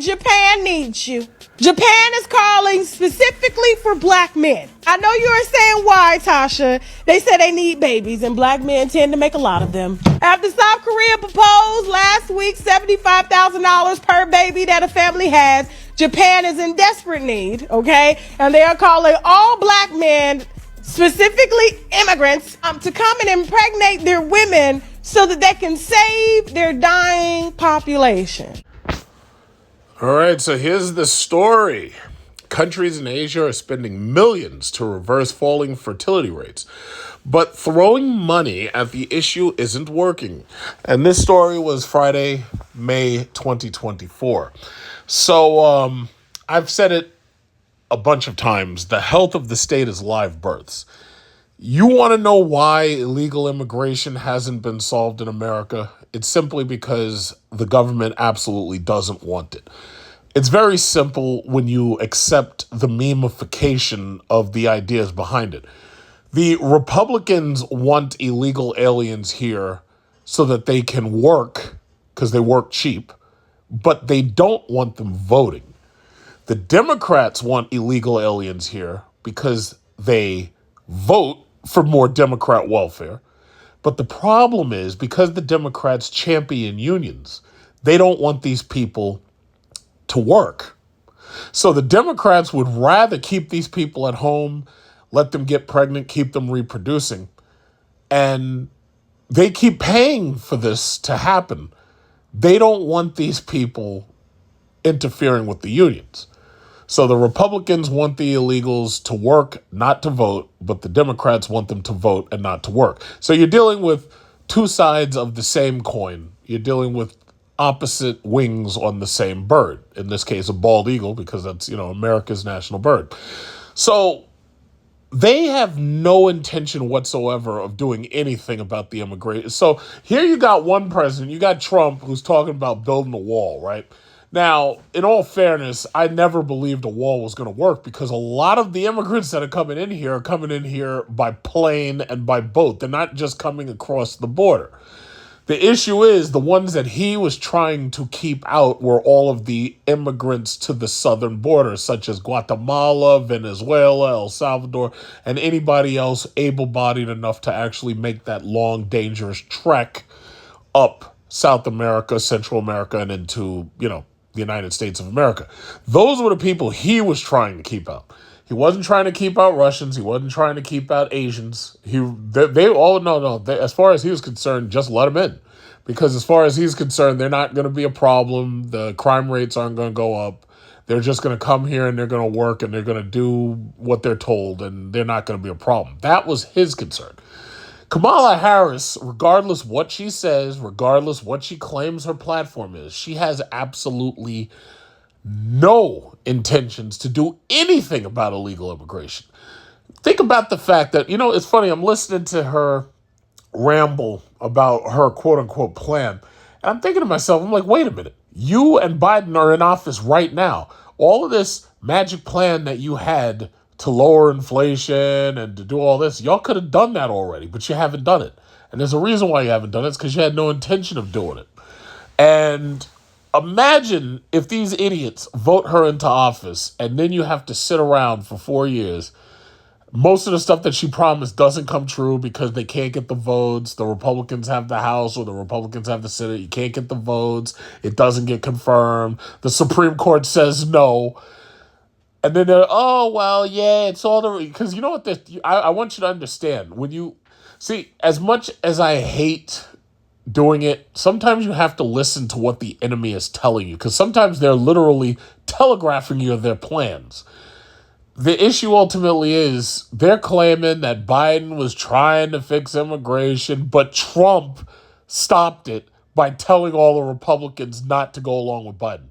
Japan needs you. Japan is calling specifically for black men. I know you are saying why, Tasha. They say they need babies, and black men tend to make a lot of them. After South Korea proposed last week $75,000 per baby that a family has, Japan is in desperate need, okay? And they are calling all black men, specifically immigrants, to come and impregnate their women so that they can save their dying population. All right, so here's the story. Countries in Asia are spending millions to reverse falling fertility rates, but throwing money at the issue isn't working. And this story was Friday, May 2024. So I've said it a bunch of times. The health of the state is live births. You want to know why illegal immigration hasn't been solved in America? It's simply because the government absolutely doesn't want it. It's very simple when you accept the memification of the ideas behind it. The Republicans want illegal aliens here so that they can work, because they work cheap, but they don't want them voting. The Democrats want illegal aliens here because they vote for more Democrat welfare. But the problem is, because the Democrats champion unions, they don't want these people to work. So the Democrats would rather keep these people at home, let them get pregnant, keep them reproducing. And they keep paying for this to happen. They don't want these people interfering with the unions. So the Republicans want the illegals to work, not to vote, but the Democrats want them to vote and not to work. So you're dealing with two sides of the same coin. You're dealing with opposite wings on the same bird. In this case, a bald eagle, because that's, America's national bird. So they have no intention whatsoever of doing anything about the immigration. So here you got one president, you got Trump, who's talking about building a wall, right? Now, in all fairness, I never believed a wall was going to work because a lot of the immigrants that are coming in here are coming in here by plane and by boat. They're not just coming across the border. The issue is the ones that he was trying to keep out were all of the immigrants to the southern border, such as Guatemala, Venezuela, El Salvador, and anybody else able-bodied enough to actually make that long, dangerous trek up South America, Central America, and into, the United States of America. Those were the people he was trying to keep out. He wasn't trying to keep out Russians. He wasn't trying to keep out Asians. As far as he was concerned, just let them in. Because as far as he's concerned, they're not going to be a problem. The crime rates aren't going to go up. They're just going to come here and they're going to work and they're going to do what they're told and they're not going to be a problem. That was his concern. Kamala Harris, regardless what she says, regardless what she claims her platform is, she has absolutely no intentions to do anything about illegal immigration. Think about the fact that, it's funny, I'm listening to her ramble about her quote-unquote plan, and I'm thinking to myself, I'm like, wait a minute. You and Biden are in office right now. All of this magic plan that you had to lower inflation and to do all this, y'all could have done that already, but you haven't done it. And there's a reason why you haven't done it. It's because you had no intention of doing it. And imagine if these idiots vote her into office and then you have to sit around for 4 years. Most of the stuff that she promised doesn't come true because they can't get the votes. The Republicans have the House or the Republicans have the Senate. You can't get the votes. It doesn't get confirmed. The Supreme Court says no. And then they're, it's all the... Because you know what? I want you to understand. When you... See, as much as I hate doing it, sometimes you have to listen to what the enemy is telling you. Because sometimes they're literally telegraphing you their plans. The issue ultimately is they're claiming that Biden was trying to fix immigration, but Trump stopped it by telling all the Republicans not to go along with Biden.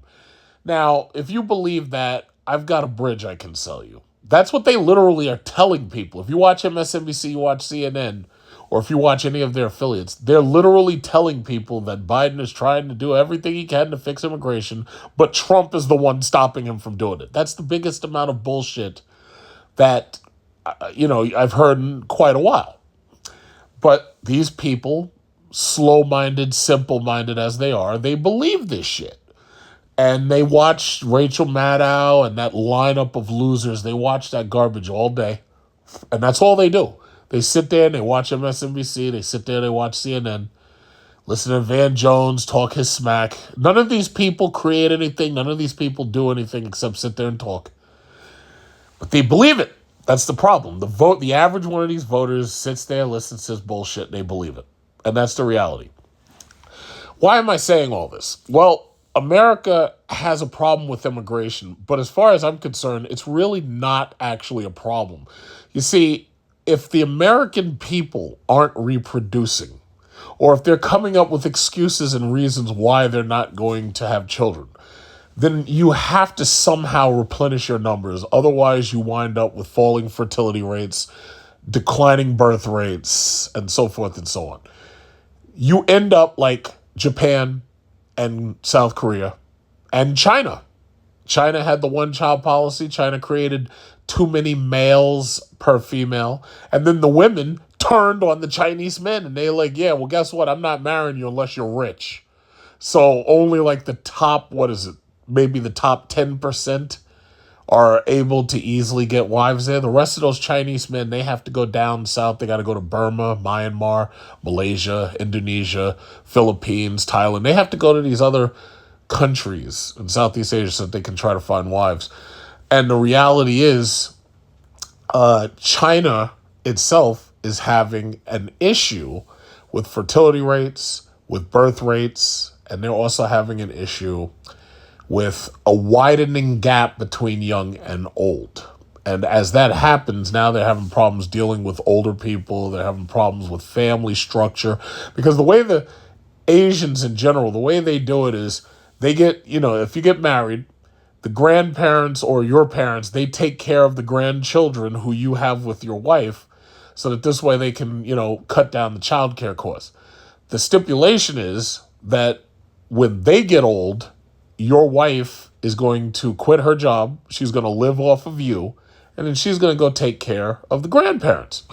Now, if you believe that, I've got a bridge I can sell you. That's what they literally are telling people. If you watch MSNBC, you watch CNN, or if you watch any of their affiliates, they're literally telling people that Biden is trying to do everything he can to fix immigration, but Trump is the one stopping him from doing it. That's the biggest amount of bullshit that, I've heard in quite a while. But these people, slow-minded, simple-minded as they are, they believe this shit. And they watch Rachel Maddow and that lineup of losers. They watch that garbage all day. And that's all they do. They sit there and they watch MSNBC. They sit there and they watch CNN. Listen to Van Jones talk his smack. None of these people create anything. None of these people do anything except sit there and talk. But they believe it. That's the problem. The average one of these voters sits there, listens to this bullshit, and they believe it. And that's the reality. Why am I saying all this? Well, America has a problem with immigration, but as far as I'm concerned, it's really not actually a problem. You see, if the American people aren't reproducing, or if they're coming up with excuses and reasons why they're not going to have children, then you have to somehow replenish your numbers. Otherwise, you wind up with falling fertility rates, declining birth rates, and so forth and so on. You end up like Japan and South Korea and China. China had the one-child policy. China created too many males per female. And then the women turned on the Chinese men. And they're like, yeah, well, guess what? I'm not marrying you unless you're rich. So only like the top, maybe the top 10% are able to easily get wives there. The rest of those Chinese men, they have to go down south. They got to go to Burma, Myanmar, Malaysia, Indonesia, Philippines, Thailand. They have to go to these other countries in Southeast Asia so that they can try to find wives. And the reality is, China itself is having an issue with fertility rates, with birth rates, and they're also having an issue with a widening gap between young and old. And as that happens, now they're having problems dealing with older people. They're having problems with family structure. Because the way the Asians in general, the way they do it is they get, if you get married, the grandparents or your parents, they take care of the grandchildren who you have with your wife so that this way they can, cut down the child care costs. The stipulation is that when they get old, your wife is going to quit her job. She's going to live off of you. And then she's going to go take care of the grandparents.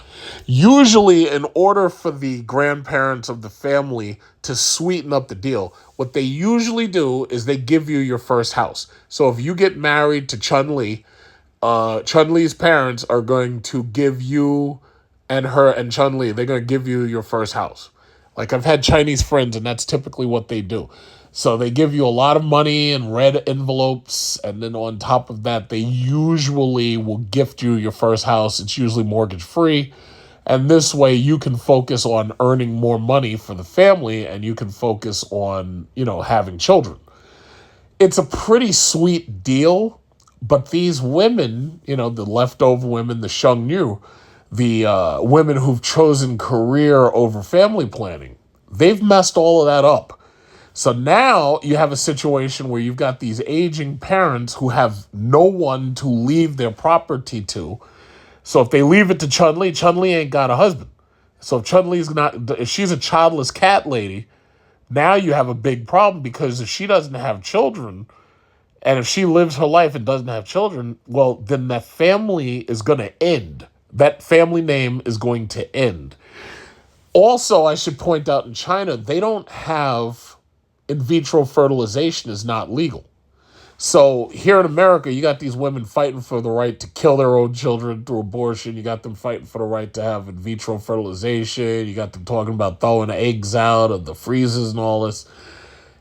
Usually, in order for the grandparents of the family to sweeten up the deal, what they usually do is they give you your first house. So if you get married to Chun-Li, Chun-Li's parents are going to give you and her and Chun-Li, they're going to give you your first house. Like I've had Chinese friends, and that's typically what they do. So they give you a lot of money in red envelopes, and then on top of that, they usually will gift you your first house. It's usually mortgage-free, and this way you can focus on earning more money for the family, and you can focus on, having children. It's a pretty sweet deal, but these women, the leftover women, the Shengnu, the women who've chosen career over family planning, they've messed all of that up. So now you have a situation where you've got these aging parents who have no one to leave their property to. So if they leave it to Chun-Li, Chun-Li ain't got a husband. So if she's a childless cat lady, now you have a big problem, because if she doesn't have children, and if she lives her life and doesn't have children, well, then that family is going to end. That family name is going to end. Also, I should point out, in China, they don't have in vitro fertilization is not legal. So here in America, you got these women fighting for the right to kill their own children through abortion. You got them fighting for the right to have in vitro fertilization. You got them talking about throwing eggs out of the freezers and all this.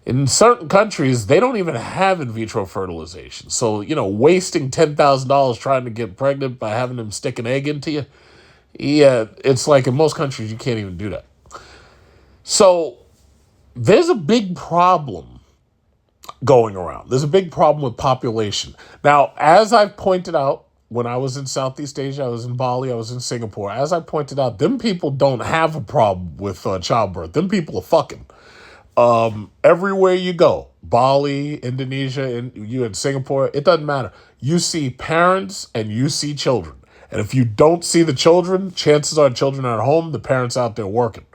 In certain countries, they don't even have in vitro fertilization. So, wasting $10,000 trying to get pregnant by having them stick an egg into you, yeah, it's like in most countries, you can't even do that. So there's a big problem going around. There's a big problem with population. Now, as I've pointed out, when I was in Southeast Asia, I was in Bali, I was in Singapore. As I pointed out, them people don't have a problem with childbirth. Them people are fucking. Everywhere you go, Bali, Indonesia, and you in Singapore, it doesn't matter. You see parents and you see children. And if you don't see the children, chances are children are at home, the parents out there working.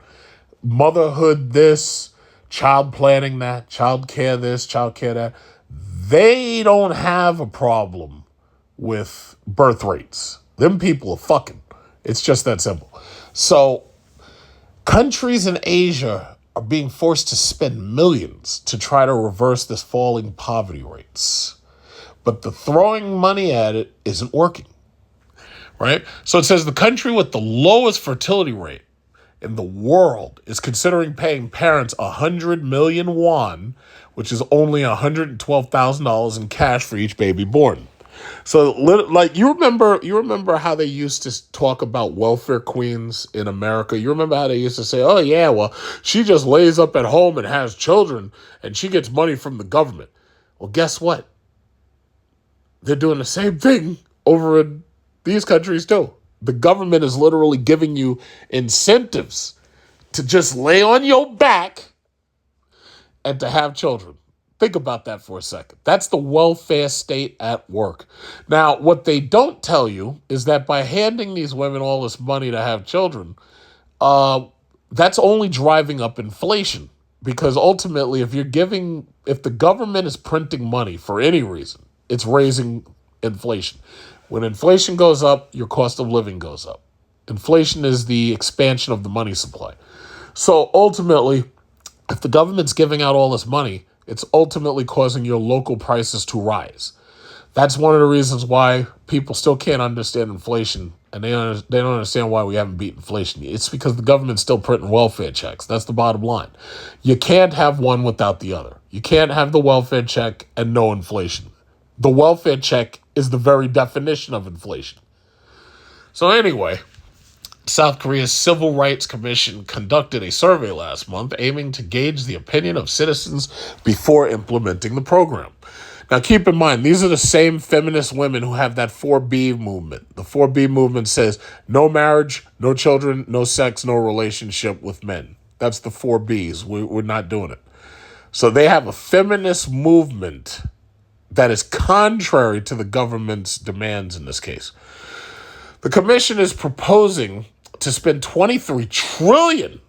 Motherhood this, child planning that, child care this, child care that. They don't have a problem with birth rates. Them people are fucking. It's just that simple. So countries in Asia are being forced to spend millions to try to reverse this falling poverty rates. But the throwing money at it isn't working, right? So it says the country with the lowest fertility rate in the world is considering paying parents 100 million won, which is only $112,000 in cash for each baby born. So, like, you remember how they used to talk about welfare queens in America? You remember how they used to say, oh, yeah, well, she just lays up at home and has children and she gets money from the government. Well, guess what? They're doing the same thing over in these countries, too. The government is literally giving you incentives to just lay on your back and to have children. Think about that for a second. That's the welfare state at work. Now, what they don't tell you is that by handing these women all this money to have children, that's only driving up inflation. Because ultimately, if the government is printing money for any reason, it's raising inflation. When inflation goes up, your cost of living goes up. Inflation is the expansion of the money supply. So ultimately, if the government's giving out all this money, it's ultimately causing your local prices to rise. That's one of the reasons why people still can't understand inflation, and they don't understand why we haven't beat inflation. It's because the government's still printing welfare checks. That's the bottom line. You can't have one without the other. You can't have the welfare check and no inflation. The welfare check is the very definition of inflation. So anyway, South Korea's Civil Rights Commission conducted a survey last month aiming to gauge the opinion of citizens before implementing the program. Now, keep in mind, these are the same feminist women who have that 4B movement. The 4B movement says no marriage, no children, no sex, no relationship with men. That's the 4Bs. We're not doing it. So they have a feminist movement that is contrary to the government's demands in this case. The commission is proposing to spend 23 trillion,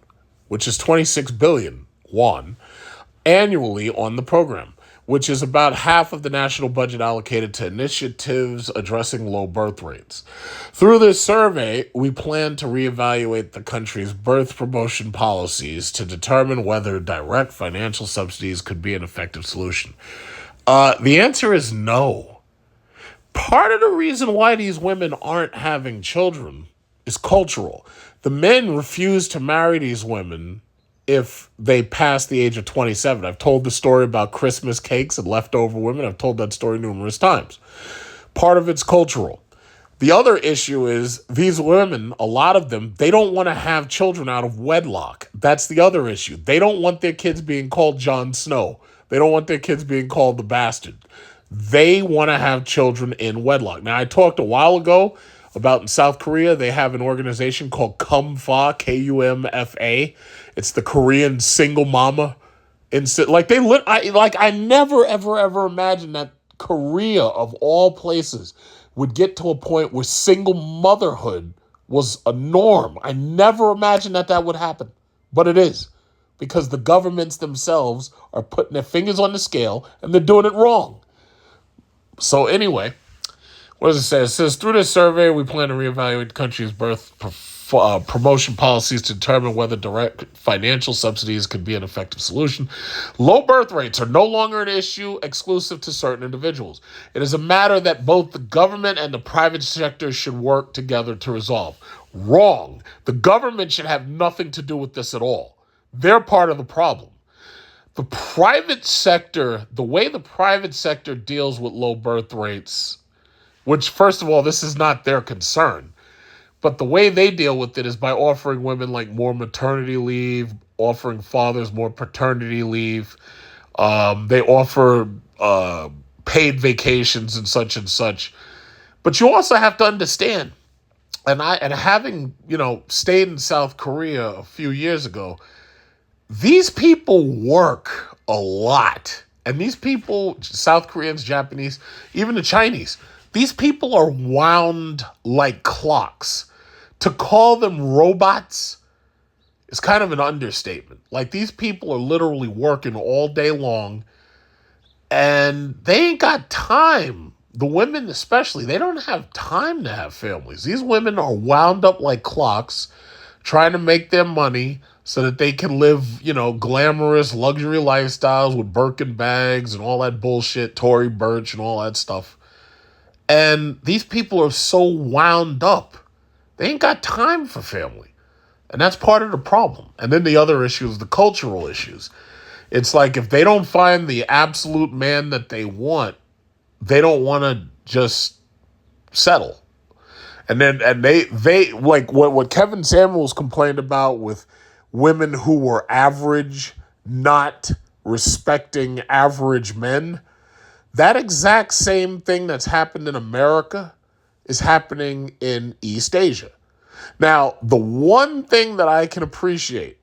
which is 26 billion won, annually on the program, which is about half of the national budget allocated to initiatives addressing low birth rates. Through this survey, we plan to reevaluate the country's birth promotion policies to determine whether direct financial subsidies could be an effective solution. The answer is no. Part of the reason why these women aren't having children is cultural. The men refuse to marry these women if they pass the age of 27. I've told the story about Christmas cakes and leftover women. I've told that story numerous times. Part of it's cultural. The other issue is these women, a lot of them, they don't want to have children out of wedlock. That's the other issue. They don't want their kids being called Jon Snow. They don't want their kids being called the bastard. They want to have children in wedlock. Now, I talked a while ago about in South Korea, they have an organization called Kumfa, Kumfa. It's the Korean single mama. I never, ever imagined that Korea, of all places, would get to a point where single motherhood was a norm. I never imagined that would happen, but it is. Because the governments themselves are putting their fingers on the scale and they're doing it wrong. So anyway, what does it say? It says, through this survey, we plan to reevaluate the country's birth promotion policies to determine whether direct financial subsidies could be an effective solution. Low birth rates are no longer an issue exclusive to certain individuals. It is a matter that both the government and the private sector should work together to resolve. Wrong. The government should have nothing to do with this at all. They're part of the problem. The private sector, the way the private sector deals with low birth rates, which, first of all, this is not their concern, but the way they deal with it is by offering women like more maternity leave, offering fathers more paternity leave. They offer paid vacations and such. But you also have to understand, and having, stayed in South Korea a few years ago, these people work a lot. And these people, South Koreans, Japanese, even the Chinese, these people are wound like clocks. To call them robots is kind of an understatement. Like, these people are literally working all day long and they ain't got time. The women especially, they don't have time to have families. These women are wound up like clocks, trying to make their money so that they can live, glamorous luxury lifestyles with Birkin bags and all that bullshit, Tory Burch and all that stuff. And these people are so wound up. They ain't got time for family. And that's part of the problem. And then the other issue is the cultural issues. It's like if they don't find the absolute man that they want, they don't want to just settle. And they like what Kevin Samuels complained about with women who were average, not respecting average men. That exact same thing that's happened in America is happening in East Asia. Now, the one thing that I can appreciate,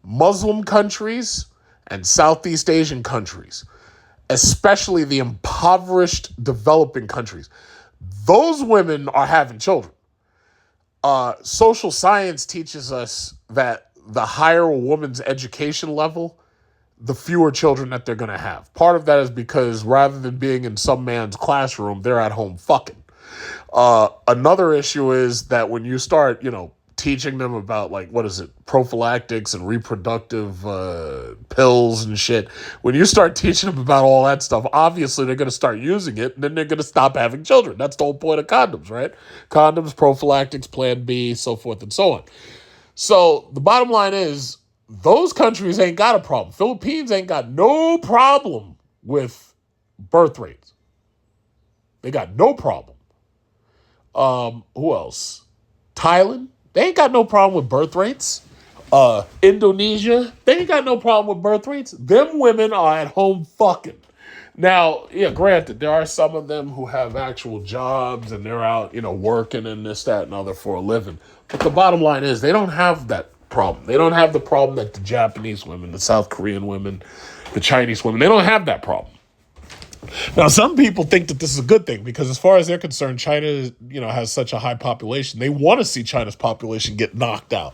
Muslim countries and Southeast Asian countries, especially the impoverished developing countries, those women are having children. Social science teaches us that the higher a woman's education level, the fewer children that they're going to have. Part of that is because rather than being in some man's classroom, they're at home fucking. Another issue is that when you start, teaching them about prophylactics and reproductive pills and shit, when you start teaching them about all that stuff, obviously they're going to start using it and then they're going to stop having children. That's the whole point of condoms, right? Condoms, prophylactics, Plan B, so forth and so on. So the bottom line is those countries ain't got a problem. Philippines ain't got no problem with birth rates. They got no problem. Who else? Thailand, they ain't got no problem with birth rates. Indonesia, they ain't got no problem with birth rates. Them women are at home fucking. Now, yeah, granted, there are some of them who have actual jobs and they're out, working and this, that, and other for a living. But the bottom line is they don't have that problem. They don't have the problem that the Japanese women, the South Korean women, the Chinese women, they don't have that problem. Now, some people think that this is a good thing because as far as they're concerned, China, has such a high population. They want to see China's population get knocked out.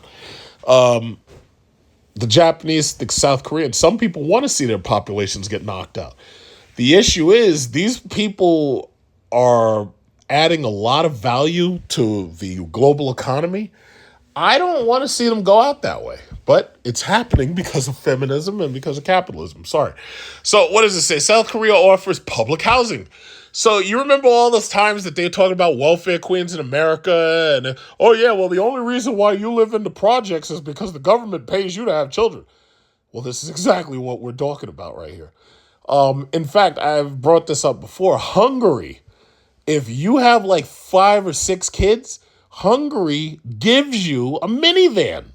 The Japanese, the South Koreans, some people want to see their populations get knocked out. The issue is these people are adding a lot of value to the global economy. I don't want to see them go out that way, but it's happening because of feminism and because of capitalism. Sorry. So what does it say? South Korea offers public housing. So you remember all those times that they talk about welfare queens in America and, oh yeah, well, the only reason why you live in the projects is because the government pays you to have children. Well, this is exactly what we're talking about right here. In fact, I've brought this up before. Hungary, if you have 5 or 6 kids, Hungary gives you a minivan.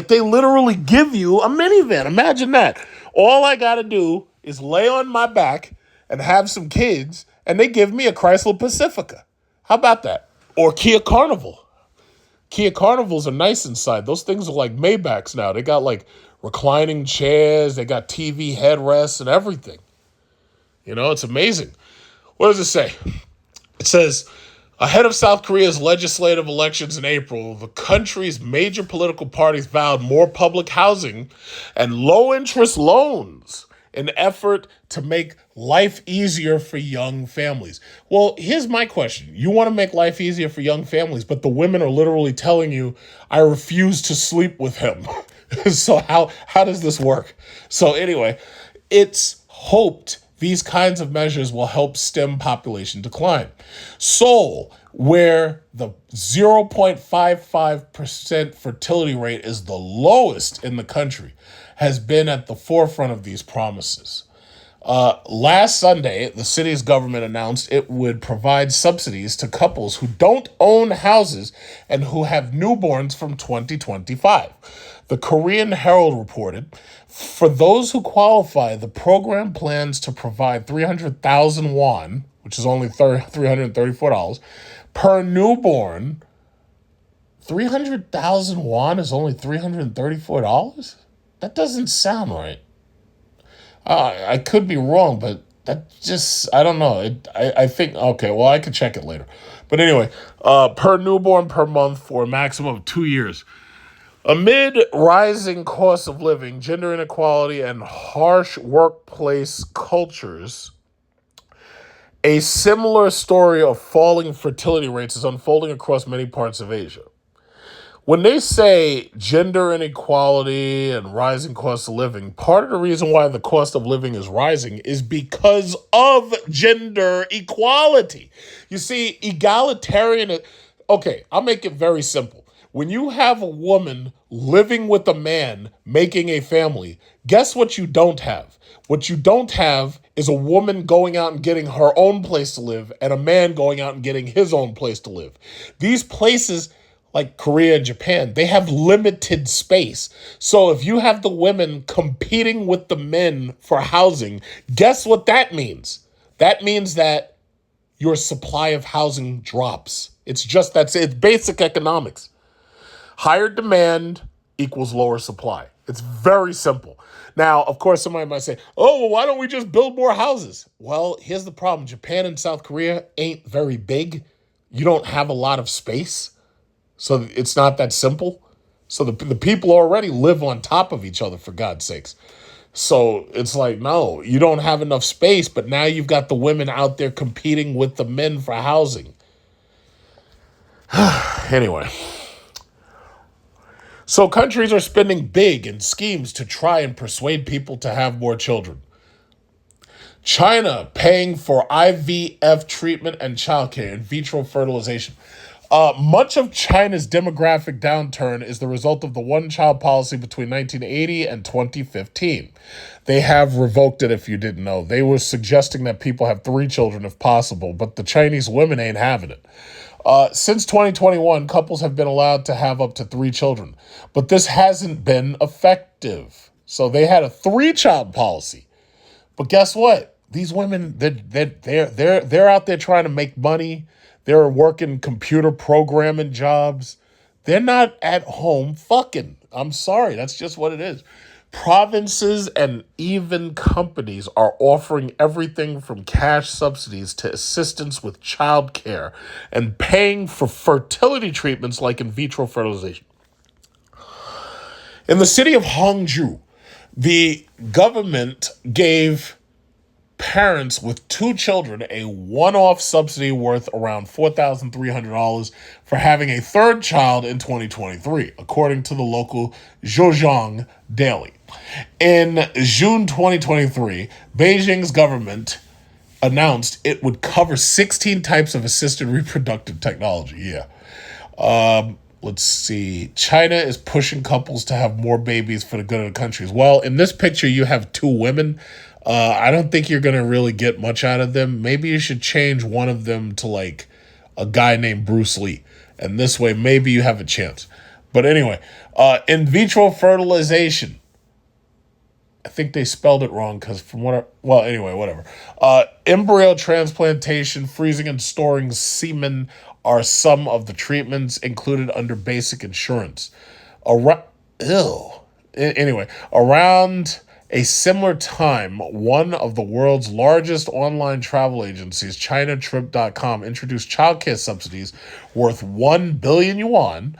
They literally give you a minivan. Imagine that. All I got to do is lay on my back and have some kids, and they give me a Chrysler Pacifica. How about that? Or Kia Carnival. Kia Carnivals are nice inside. Those things are like Maybachs now. They got reclining chairs. They got TV headrests and everything. It's amazing. What does it say? It says, ahead of South Korea's legislative elections in April, the country's major political parties vowed more public housing and low-interest loans in an effort to make life easier for young families. Well, here's my question. You want to make life easier for young families, but the women are literally telling you, I refuse to sleep with him. So how does this work? So anyway, it's hoped these kinds of measures will help stem population decline. Seoul, where the 0.55% fertility rate is the lowest in the country, has been at the forefront of these promises. Last Sunday, the city's government announced it would provide subsidies to couples who don't own houses and who have newborns from 2025. The Korean Herald reported, for those who qualify, the program plans to provide 300,000 won, which is only $334, per newborn. 300,000 won is only $334? That doesn't sound right. I could be wrong, but that just, I don't know. I think, okay, well, I could check it later. But anyway, per newborn per month for a maximum of 2 years. Amid rising costs of living, gender inequality, and harsh workplace cultures, a similar story of falling fertility rates is unfolding across many parts of Asia. When they say gender inequality and rising cost of living, part of the reason why the cost of living is rising is because of gender equality. You see, egalitarian. Okay, I'll make it very simple. When you have a woman living with a man making a family, guess what you don't have? What you don't have is a woman going out and getting her own place to live and a man going out and getting his own place to live. These places, like Korea and Japan, they have limited space. So if you have the women competing with the men for housing, guess what that means? That means that your supply of housing drops. It's basic economics. Higher demand equals lower supply. It's very simple. Now, of course, somebody might say, oh, well, why don't we just build more houses? Well, here's the problem. Japan and South Korea ain't very big. You don't have a lot of space. So it's not that simple. So the people already live on top of each other, for God's sakes. So it's like, no, you don't have enough space, but now you've got the women out there competing with the men for housing. Anyway. So countries are spending big in schemes to try and persuade people to have more children. China paying for IVF treatment and childcare, in vitro fertilization. Much of China's demographic downturn is the result of the one-child policy between 1980 and 2015. They have revoked it, if you didn't know. They were suggesting that people have 3 children if possible, but the Chinese women ain't having it. Since 2021, couples have been allowed to have up to 3 children, but this hasn't been effective. So they had a 3-child policy, but guess what? These women, they're out there trying to make money. They're working computer programming jobs. They're not at home fucking. I'm sorry, that's just what it is. Provinces and even companies are offering everything from cash subsidies to assistance with childcare and paying for fertility treatments like in vitro fertilization. In the city of Hangzhou, the government gave parents with 2 children a one-off subsidy worth around $4,300 for having a 3rd child in 2023, according to the local Zhejiang Daily. In June 2023, Beijing's government announced it would cover 16 types of assisted reproductive technology. Yeah. Let's see. China is pushing couples to have more babies for the good of the country. Well, in this picture, you have 2 women. I don't think you're going to really get much out of them. Maybe you should change one of them to like a guy named Bruce Lee. And this way, maybe you have a chance. But anyway, in vitro fertilization. I think they spelled it wrong because whatever. Embryo transplantation, freezing and storing semen are some of the treatments included under basic insurance. Around a similar time, one of the world's largest online travel agencies, ChinaTrip.com, introduced childcare subsidies worth 1 billion yuan,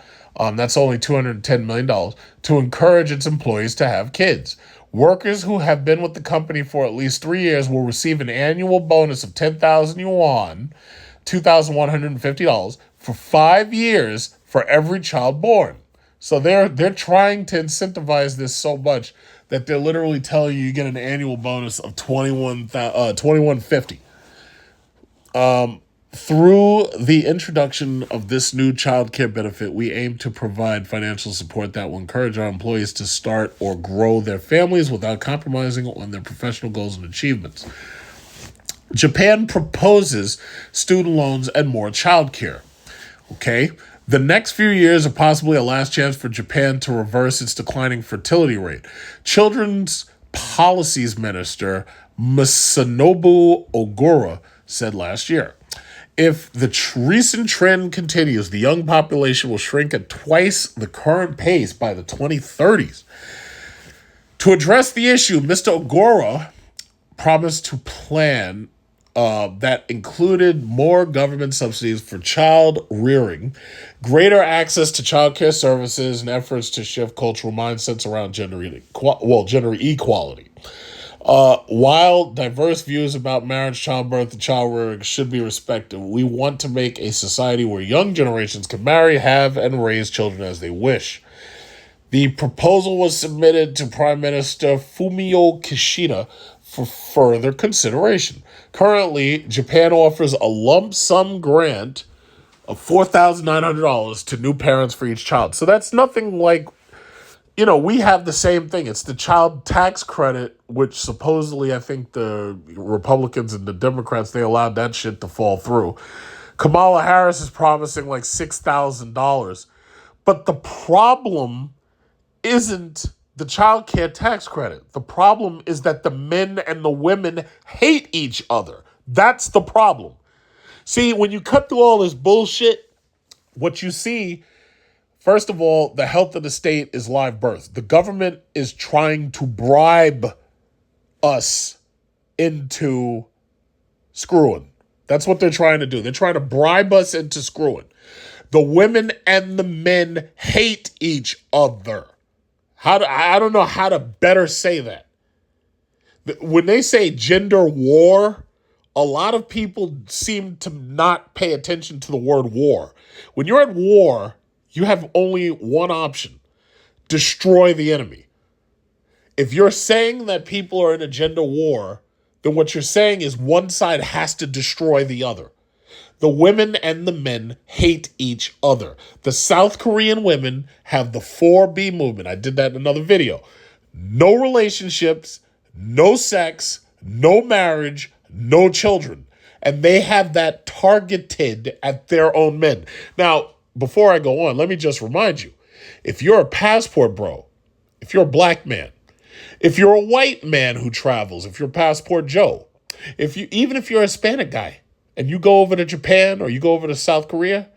that's only $210 million, to encourage its employees to have kids. Workers who have been with the company for at least 3 years will receive an annual bonus of 10,000 yuan, $2,150, for 5 years for every child born. So they're trying to incentivize this so much that they're literally telling you get an annual bonus of $2,150. Through the introduction of this new child care benefit, we aim to provide financial support that will encourage our employees to start or grow their families without compromising on their professional goals and achievements. Japan proposes student loans and more child care. Okay? The next few years are possibly a last chance for Japan to reverse its declining fertility rate. Children's Policies Minister Masanobu Ogura said last year, if the recent trend continues, the young population will shrink at twice the current pace by the 2030s. To address the issue, Mr. Ogura promised to plan that included more government subsidies for child rearing, greater access to child care services, and efforts to shift cultural mindsets around gender equality. While diverse views about marriage, childbirth, and child rearing should be respected, we want to make a society where young generations can marry, have, and raise children as they wish. The proposal was submitted to Prime Minister Fumio Kishida for further consideration. Currently, Japan offers a lump sum grant of $4,900 to new parents for each child. So that's nothing like, we have the same thing. It's the child tax credit, which supposedly I think the Republicans and the Democrats, they allowed that shit to fall through. Kamala Harris is promising like $6,000. But the problem isn't the child care tax credit. The problem is that the men and the women hate each other. That's the problem. See, when you cut through all this bullshit, what you see, first of all, the health of the state is live birth. The government is trying to bribe us into screwing. That's what they're trying to do. They're trying to bribe us into screwing. The women and the men hate each other. I don't know how to better say that. When they say gender war, a lot of people seem to not pay attention to the word war. When you're at war, you have only one option: destroy the enemy. If you're saying that people are in a gender war, then what you're saying is one side has to destroy the other. The women and the men hate each other. The South Korean women have the 4B movement. I did that in another video. No relationships, no sex, no marriage, no children. And they have that targeted at their own men. Now, before I go on, let me just remind you, if you're a passport bro, if you're a black man, if you're a white man who travels, if you're Passport Joe, even if you're a Hispanic guy, and you go over to Japan or you go over to South Korea,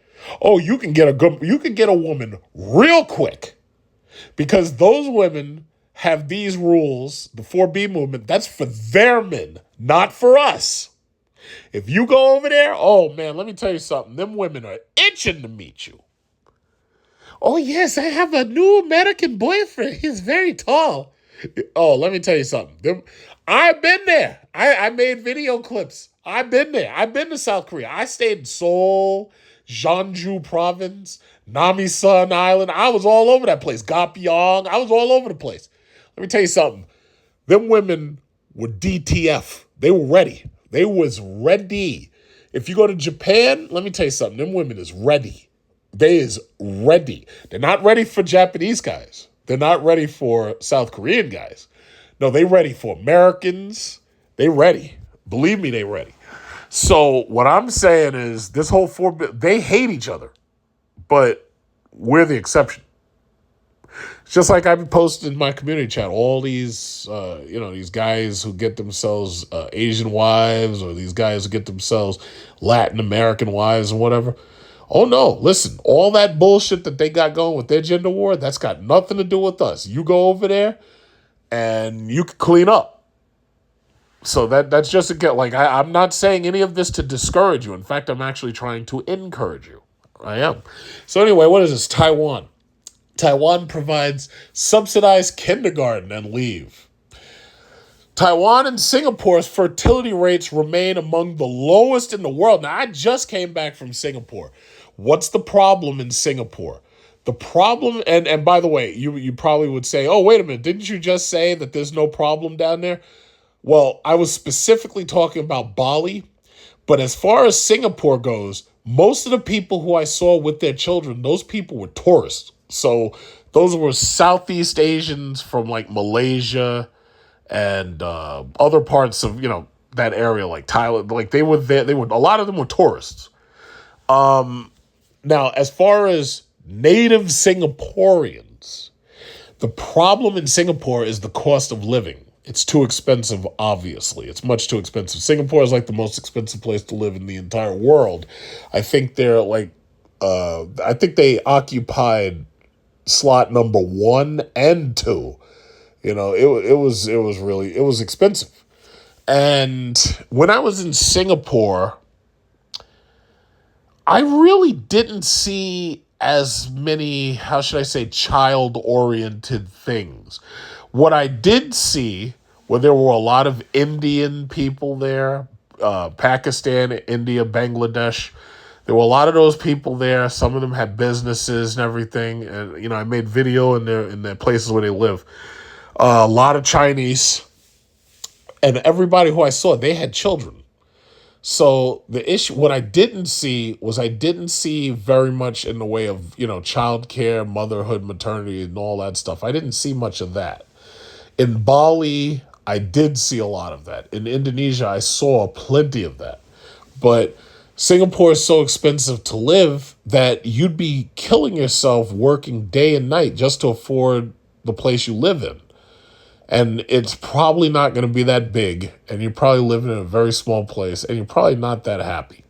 you can get a woman real quick, because those women have these rules. The 4B movement, that's for their men, not for us. If you go over there, oh man, let me tell you something. Them women are itching to meet you. Oh yes, I have a new American boyfriend. He's very tall. Oh, let me tell you something. I've been there. I made video clips. I've been there. I've been to South Korea. I stayed in Seoul, Jeonju Province, Namisan Island. I was all over that place. Gapyeong. I was all over the place. Let me tell you something. Them women were DTF. They were ready. They was ready. If you go to Japan, let me tell you something. Them women is ready. They is ready. They're not ready for Japanese guys. They're not ready for South Korean guys. No, they ready for Americans. They ready. Believe me, they ready. So what I'm saying is this whole they hate each other, but we're the exception. It's just like I've posted in my community chat, all these, these guys who get themselves Asian wives, or these guys who get themselves Latin American wives and whatever. Oh no, listen, all that bullshit that they got going with their gender war, that's got nothing to do with us. You go over there and you can clean up. So that's just I'm not saying any of this to discourage you. In fact, I'm actually trying to encourage you. I am. So anyway, what is this? Taiwan. Taiwan provides subsidized kindergarten and leave. Taiwan and Singapore's fertility rates remain among the lowest in the world. Now, I just came back from Singapore. What's the problem in Singapore? The problem, and by the way, you probably would say, oh, wait a minute, didn't you just say that there's no problem down there? Well, I was specifically talking about Bali, but as far as Singapore goes, most of the people who I saw with their children, those people were tourists. So those were Southeast Asians from like Malaysia and other parts of, that area, like Thailand. Like they were there. A lot of them were tourists. Now, as far as native Singaporeans, the problem in Singapore is the cost of living. It's too expensive, obviously. It's much too expensive. Singapore is like the most expensive place to live in the entire world. I think they're they occupied slot number 1 and 2. It was expensive. And when I was in Singapore, I really didn't see as many, how should I say, child-oriented things. What I did see where there were a lot of Indian people there, Pakistan, India, Bangladesh. There were a lot of those people there. Some of them had businesses and everything. And, I made video in their places where they live. A lot of Chinese. And everybody who I saw, they had children. So the issue, what I didn't see very much in the way of, childcare, motherhood, maternity, and all that stuff. I didn't see much of that. In Bali, I did see a lot of that. In Indonesia, I saw plenty of that. But Singapore is so expensive to live that you'd be killing yourself working day and night just to afford the place you live in. And it's probably not going to be that big, and you're probably living in a very small place, and you're probably not that happy.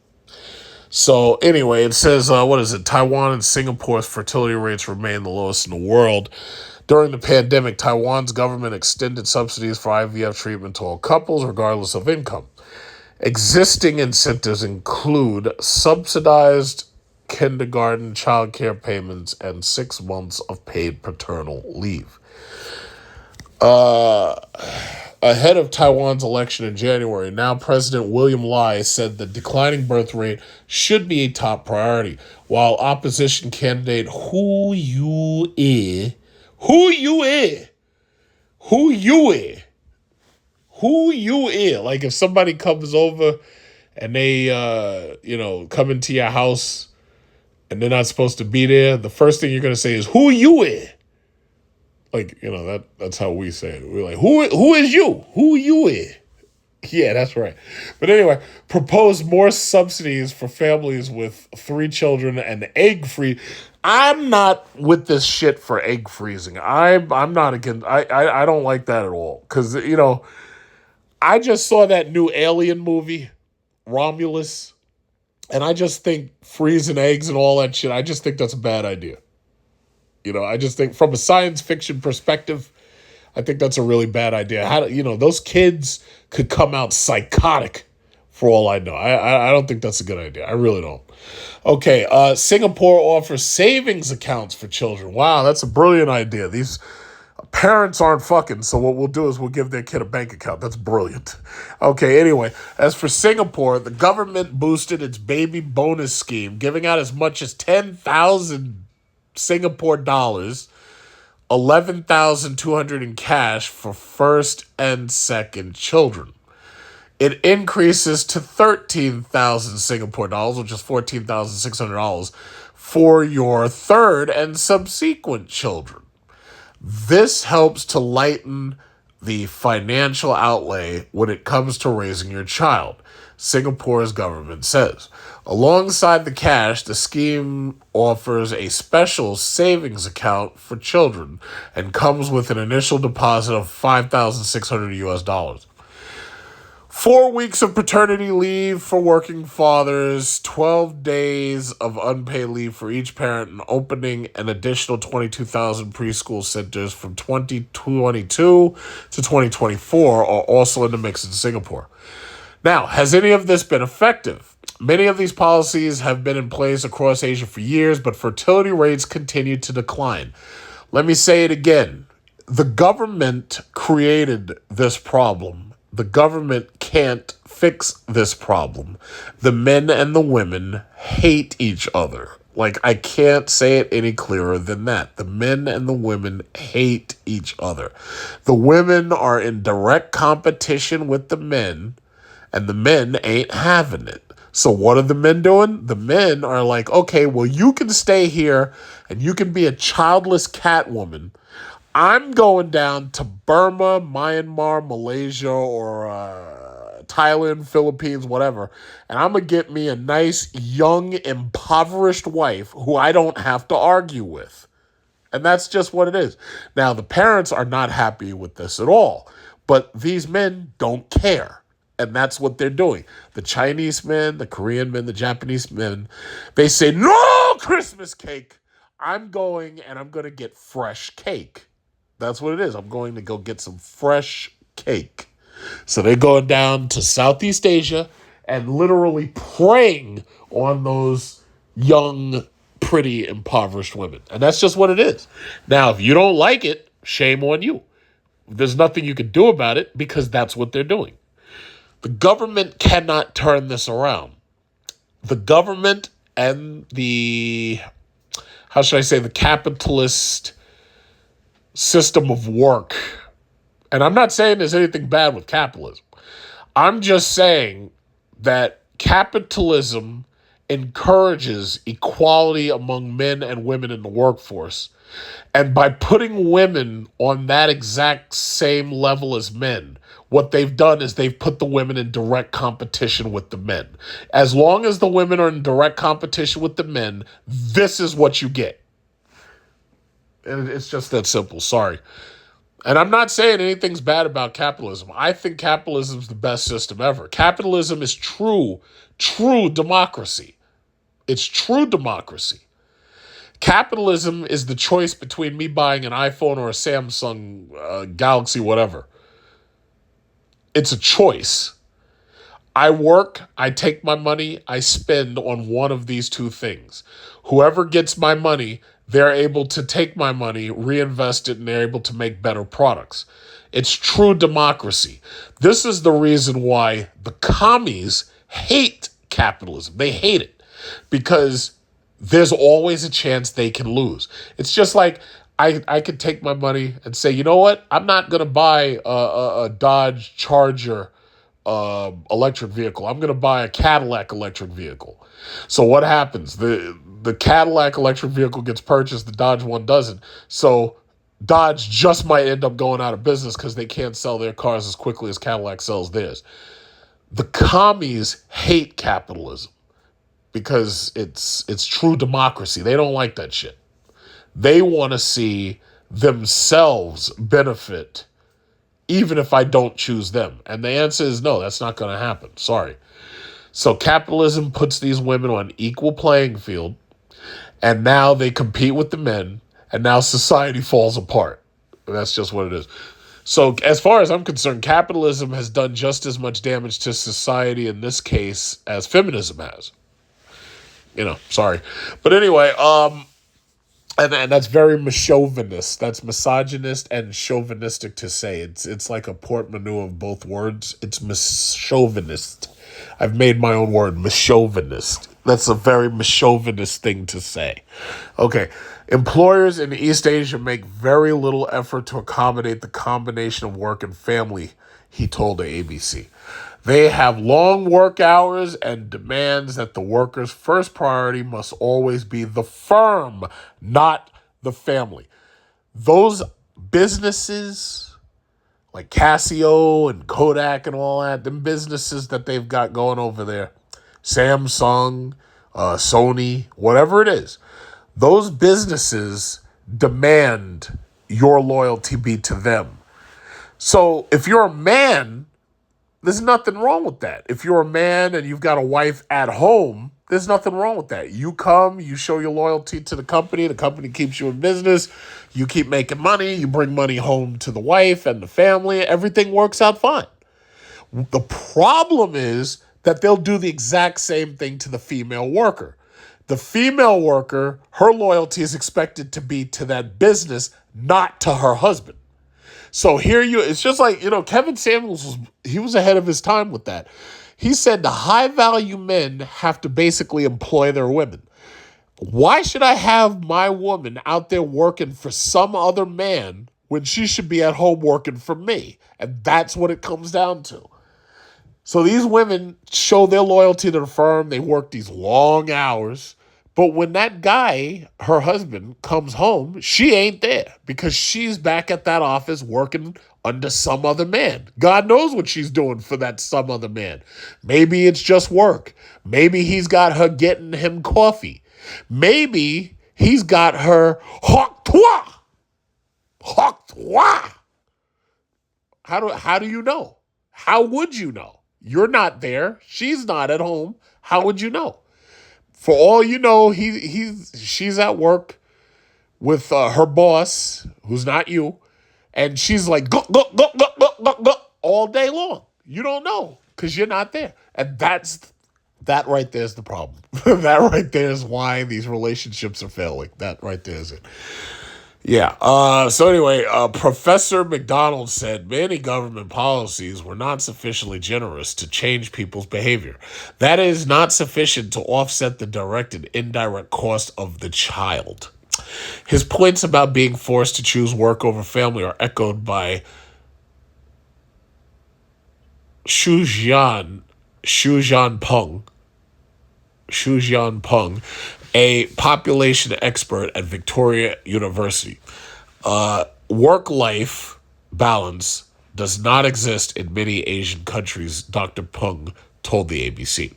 So anyway, it says, Taiwan and Singapore's fertility rates remain the lowest in the world. During the pandemic, Taiwan's government extended subsidies for IVF treatment to all couples, regardless of income. Existing incentives include subsidized kindergarten childcare payments and 6 months of paid paternal leave. Ahead of Taiwan's election in January, now President William Lai said the declining birth rate should be a top priority, while opposition candidate Hu Yue, like if somebody comes over and they, come into your house and they're not supposed to be there, the first thing you're going to say is, who you? Like, that's how we say it. We're like, who is you? Who you is? Yeah, that's right. But anyway, propose more subsidies for families with 3 children and egg free. I'm not with this shit for egg freezing. I'm not against. I don't like that at all. Because I just saw that new Alien movie, Romulus, and I just think freezing eggs and all that shit. I just think that's a bad idea. I just think from a science fiction perspective, I think that's a really bad idea. Those kids could come out psychotic for all I know. I don't think that's a good idea. I really don't. Okay, Singapore offers savings accounts for children. Wow, that's a brilliant idea. These parents aren't fucking, so what we'll do is we'll give their kid a bank account. That's brilliant. Okay, anyway, as for Singapore, the government boosted its baby bonus scheme, giving out as much as 10,000 Singapore dollars, 11,200 in cash for first and second children. It increases to 13,000 Singapore dollars, which is $14,600 for your third and subsequent children. This helps to lighten the financial outlay when it comes to raising your child, Singapore's government says. Alongside the cash, the scheme offers a special savings account for children and comes with an initial deposit of $5,600 US. 4 weeks of paternity leave for working fathers, 12 days of unpaid leave for each parent, and opening an additional 22,000 preschool centers from 2022 to 2024 are also in the mix in Singapore. Now, has any of this been effective? Many of these policies have been in place across Asia for years, but fertility rates continue to decline. Let me say it again. The government created this problem. The government can't fix this problem. The men and the women hate each other. Like, I can't say it any clearer than that. The men and the women hate each other. The women are in direct competition with the men, and the men ain't having it. So what are the men doing? The men are like, okay, well, you can stay here and you can be a childless cat woman. I'm going down to Burma, Myanmar, Malaysia, or Thailand, Philippines, whatever, and I'm going to get me a nice, young, impoverished wife who I don't have to argue with. And that's just what it is. Now, the parents are not happy with this at all, but these men don't care. And that's what they're doing. The Chinese men, the Korean men, the Japanese men, they say, no Christmas cake. I'm going and I'm going to get fresh cake. That's what it is. I'm going to go get some fresh cake. So they're going down to Southeast Asia and literally preying on those young, pretty, impoverished women. And that's just what it is. Now, if you don't like it, shame on you. there's nothing you can do about it because that's what they're doing. The government cannot turn this around. The government and the, how should I say, the capitalist system of work. And I'm not saying there's anything bad with capitalism. I'm just saying that capitalism encourages equality among men and women in the workforce. And by putting women on that exact same level as men, what they've done is they've put the women in direct competition with the men. As long as the women are in direct competition with the men, this is what you get. And it's just that simple. Sorry. And I'm not saying anything's bad about capitalism. I think capitalism is the best system ever. Capitalism is true democracy. It's true democracy. Capitalism is the choice between me buying an iPhone or a Samsung Galaxy, whatever. It's a choice. I work, I take my money, I spend on one of these two things. Whoever gets my money, they're able to take my money, reinvest it, and they're able to make better products. It's true democracy. This is the reason why the commies hate capitalism. They hate it because there's always a chance they can lose. It's just like I could take my money and say, you know what? I'm not going to buy a Dodge Charger electric vehicle. I'm going to buy a Cadillac electric vehicle. So what happens? The Cadillac electric vehicle gets purchased, the Dodge one doesn't. So Dodge just might end up going out of business because they can't sell their cars as quickly as Cadillac sells theirs. The commies hate capitalism because it's true democracy. They don't like that shit. They want to see themselves benefit even if I don't choose them. And the answer is no, that's not going to happen. Sorry. So capitalism puts these women on equal playing field, and now they compete with the men, and now society falls apart. That's just what it is. So as far as I'm concerned, capitalism has done just as much damage to society in this case as feminism has. Sorry. But anyway, and that's very chauvinist. That's misogynist and chauvinistic to say. It's like a portmanteau of both words. It's chauvinist. I've made my own word, chauvinist. That's a very chauvinist thing to say. Okay. Employers in East Asia make very little effort to accommodate the combination of work and family, he told the ABC. They have long work hours and demands that the worker's first priority must always be the firm, not the family. Those businesses like Casio and Kodak and all that, them businesses that they've got going over there, Samsung, Sony, whatever it is, those businesses demand your loyalty be to them. So if you're a man, there's nothing wrong with that. If you're a man and you've got a wife at home, there's nothing wrong with that. You come, you show your loyalty to the company keeps you in business, you keep making money, you bring money home to the wife and the family, everything works out fine. The problem is that they'll do the exact same thing to the female worker. The female worker, her loyalty is expected to be to that business, not to her husband. So it's just like, Kevin Samuels, he was ahead of his time with that. He said the high value men have to basically employ their women. Why should I have my woman out there working for some other man when she should be at home working for me? And that's what it comes down to. So these women show their loyalty to the firm. They work these long hours. But when that guy, her husband, comes home, she ain't there because she's back at that office working under some other man. God knows what she's doing for that some other man. Maybe it's just work. Maybe he's got her getting him coffee. Maybe he's got her hawk toi. How do you know? How would you know? You're not there. She's not at home. How would you know? For all you know, she's at work with her boss, who's not you, and she's like, go, go, go, go, go, go, go, all day long. You don't know because you're not there. And that right there is the problem. That right there is why these relationships are failing. That right there is it. Yeah. So anyway, Professor McDonald said many government policies were not sufficiently generous to change people's behavior. That is not sufficient to offset the direct and indirect cost of the child. His points about being forced to choose work over family are echoed by Shujian Shujian Peng Shujian Peng, a population expert at Victoria University. Work life balance does not exist in many Asian countries, Dr. Peng told the ABC.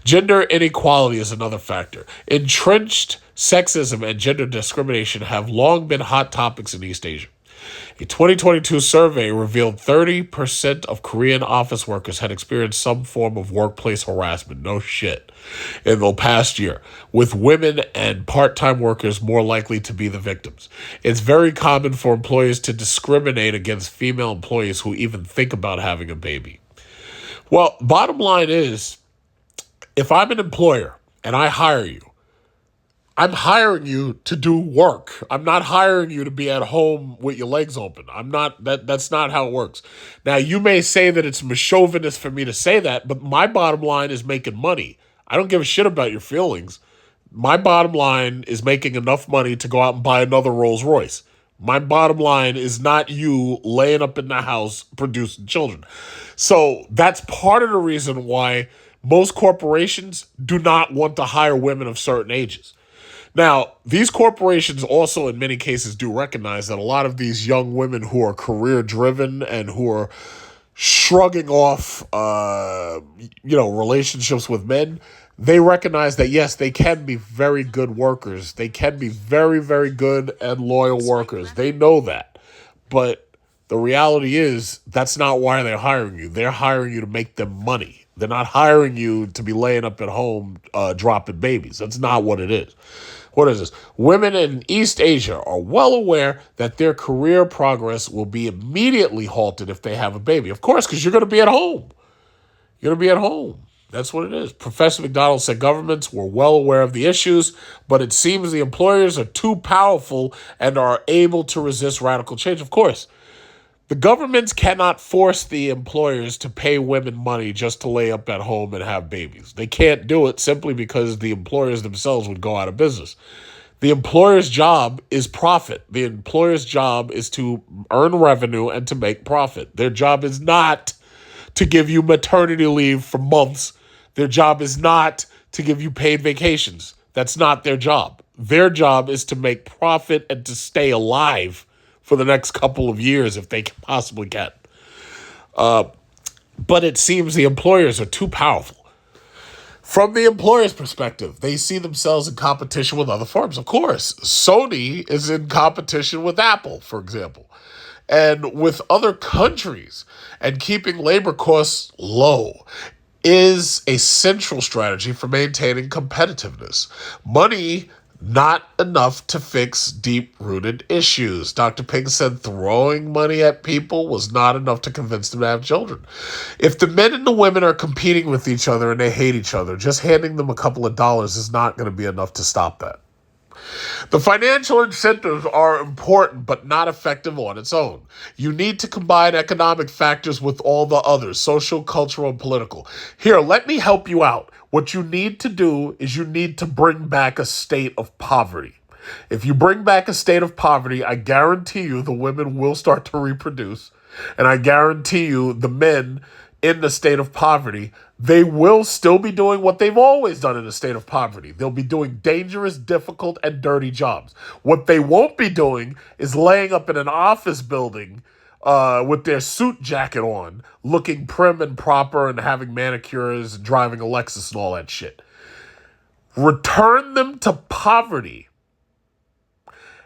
Gender inequality is another factor. Entrenched sexism and gender discrimination have long been hot topics in East Asia. A 2022 survey revealed 30% of Korean office workers had experienced some form of workplace harassment. No shit. In the past year, with women and part time workers more likely to be the victims. It's very common for employers to discriminate against female employees who even think about having a baby. Well, bottom line is, if I'm an employer and I hire you, I'm hiring you to do work. I'm not hiring you to be at home with your legs open. I'm not that's not how it works. Now you may say that it's chauvinist for me to say that, but my bottom line is making money. I don't give a shit about your feelings. My bottom line is making enough money to go out and buy another Rolls Royce. My bottom line is not you laying up in the house producing children. So that's part of the reason why most corporations do not want to hire women of certain ages. Now, these corporations also, in many cases, do recognize that a lot of these young women who are career driven and who are shrugging off, relationships with men, they recognize that yes, they can be very good workers. They can be very, very good and loyal workers. They know that, but the reality is that's not why they're hiring you. They're hiring you to make them money. They're not hiring you to be laying up at home dropping babies. That's not what it is. What is this? Women in East Asia are well aware that their career progress will be immediately halted if they have a baby. Of course, because you're going to be at home. You're going to be at home. That's what it is. Professor McDonald said governments were well aware of the issues, but it seems the employers are too powerful and are able to resist radical change. Of course, the governments cannot force the employers to pay women money just to lay up at home and have babies. They can't do it simply because the employers themselves would go out of business. The employer's job is profit. The employer's job is to earn revenue and to make profit. Their job is not to give you maternity leave for months. Their job is not to give you paid vacations. That's not their job. Their job is to make profit and to stay alive for the next couple of years if they possibly can. But it seems the employers are too powerful. From the employer's perspective, they see themselves in competition with other firms. Of course, Sony is in competition with Apple, for example, and with other countries. And keeping labor costs low is a central strategy for maintaining competitiveness. Money not enough to fix deep-rooted issues. Dr. Ping said throwing money at people was not enough to convince them to have children. If the men and the women are competing with each other and they hate each other, just handing them a couple of dollars is not going to be enough to stop that. The financial incentives are important but not effective on its own. You need to combine economic factors with all the others, social, cultural, and political. Here, let me help you out. What you need to do is you need to bring back a state of poverty. If you bring back a state of poverty, I guarantee you the women will start to reproduce. And I guarantee you the men in the state of poverty, they will still be doing what they've always done in a state of poverty. They'll be doing dangerous, difficult, and dirty jobs. What they won't be doing is laying up in an office building with their suit jacket on, looking prim and proper and having manicures and driving a Lexus and all that shit. Return them to poverty.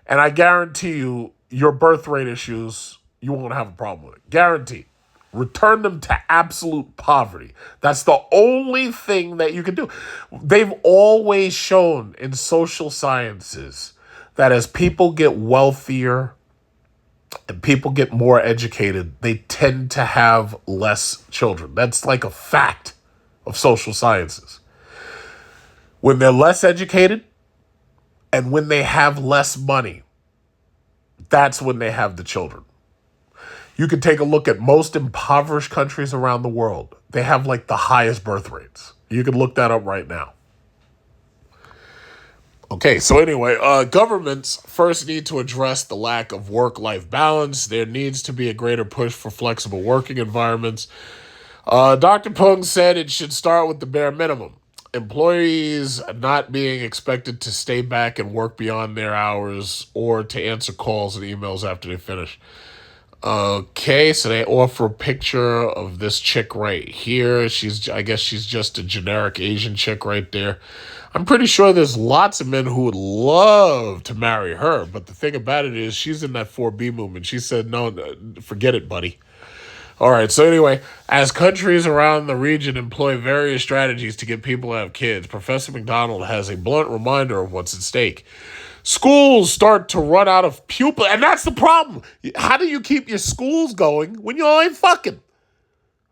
And I guarantee you, your birth rate issues, you won't have a problem with it. Guaranteed. Return them to absolute poverty. That's the only thing that you can do. They've always shown in social sciences that as people get wealthier and people get more educated, they tend to have less children. That's like a fact of social sciences. When they're less educated and when they have less money, that's when they have the children. You can take a look at most impoverished countries around the world. They have like the highest birth rates. You can look that up right now. Okay, so anyway, governments first need to address the lack of work-life balance. There needs to be a greater push for flexible working environments. Dr. Pung said it should start with the bare minimum. Employees not being expected to stay back and work beyond their hours or to answer calls and emails after they finish. Okay, so they offer a picture of this chick right here. I guess she's just a generic Asian chick right there. I'm pretty sure there's lots of men who would love to marry her, but the thing about it is she's in that 4B movement. She said, no, forget it, buddy. All right, so anyway, as countries around the region employ various strategies to get people to have kids, Professor McDonald has a blunt reminder of what's at stake. Schools start to run out of pupils, and that's the problem. How do you keep your schools going when you ain't fucking?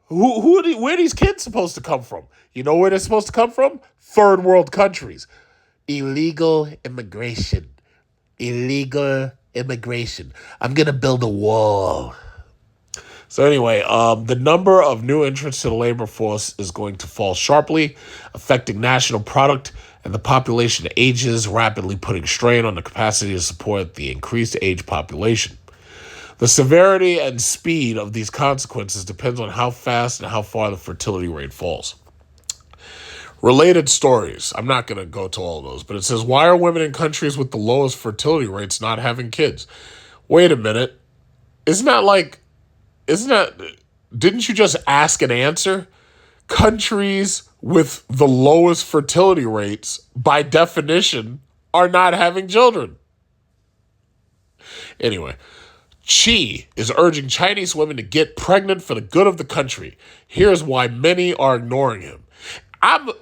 Where are these kids supposed to come from? You know where they're supposed to come from? Third world countries. Illegal immigration. Illegal immigration. I'm going to build a wall. So anyway, the number of new entrants to the labor force is going to fall sharply, affecting national product and the population ages, rapidly putting strain on the capacity to support the increased age population. The severity and speed of these consequences depends on how fast and how far the fertility rate falls. Related stories. I'm not going to go to all of those, but it says, why are women in countries with the lowest fertility rates not having kids? Wait a minute. Didn't you just ask and answer? Countries with the lowest fertility rates, by definition, are not having children. Anyway, Xi is urging Chinese women to get pregnant for the good of the country. Here's why many are ignoring him.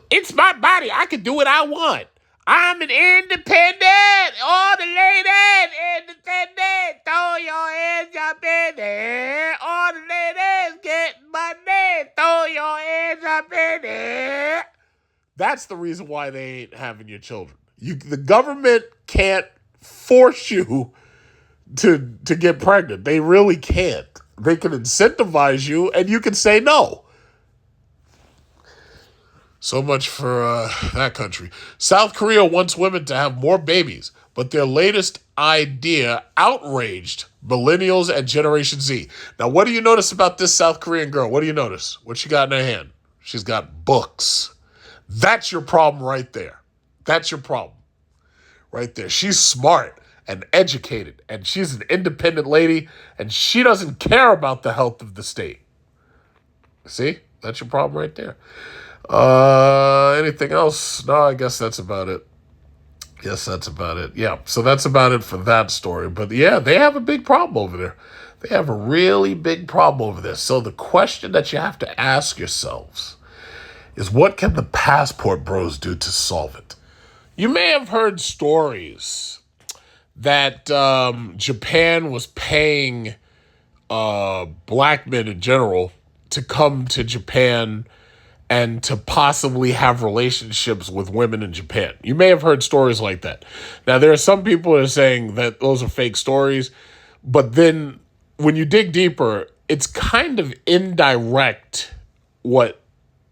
It's my body. I can do what I want. I'm an independent. All the ladies, independent. Throw your hands up in there. All the ladies get money. Throw your hands up in there. That's the reason why they ain't having your children. The government can't force you to get pregnant. They really can't. They can incentivize you, and you can say no. So much for that country. South Korea wants women to have more babies, but their latest idea outraged millennials and Generation Z. Now, what do you notice about this South Korean girl? What do you notice? What she got in her hand? She's got books. That's your problem right there. That's your problem right there. She's smart and educated, and she's an independent lady, and she doesn't care about the health of the state. See? That's your problem right there. Anything else? No, I guess that's about it. Yeah, so that's about it for that story. But yeah, they have a big problem over there. They have a really big problem over there. So the question that you have to ask yourselves is, what can the passport bros do to solve it? You may have heard stories that Japan was paying black men in general to come to Japan and to possibly have relationships with women in Japan. You may have heard stories like that. Now, there are some people that are saying that those are fake stories, but then when you dig deeper, it's kind of indirect what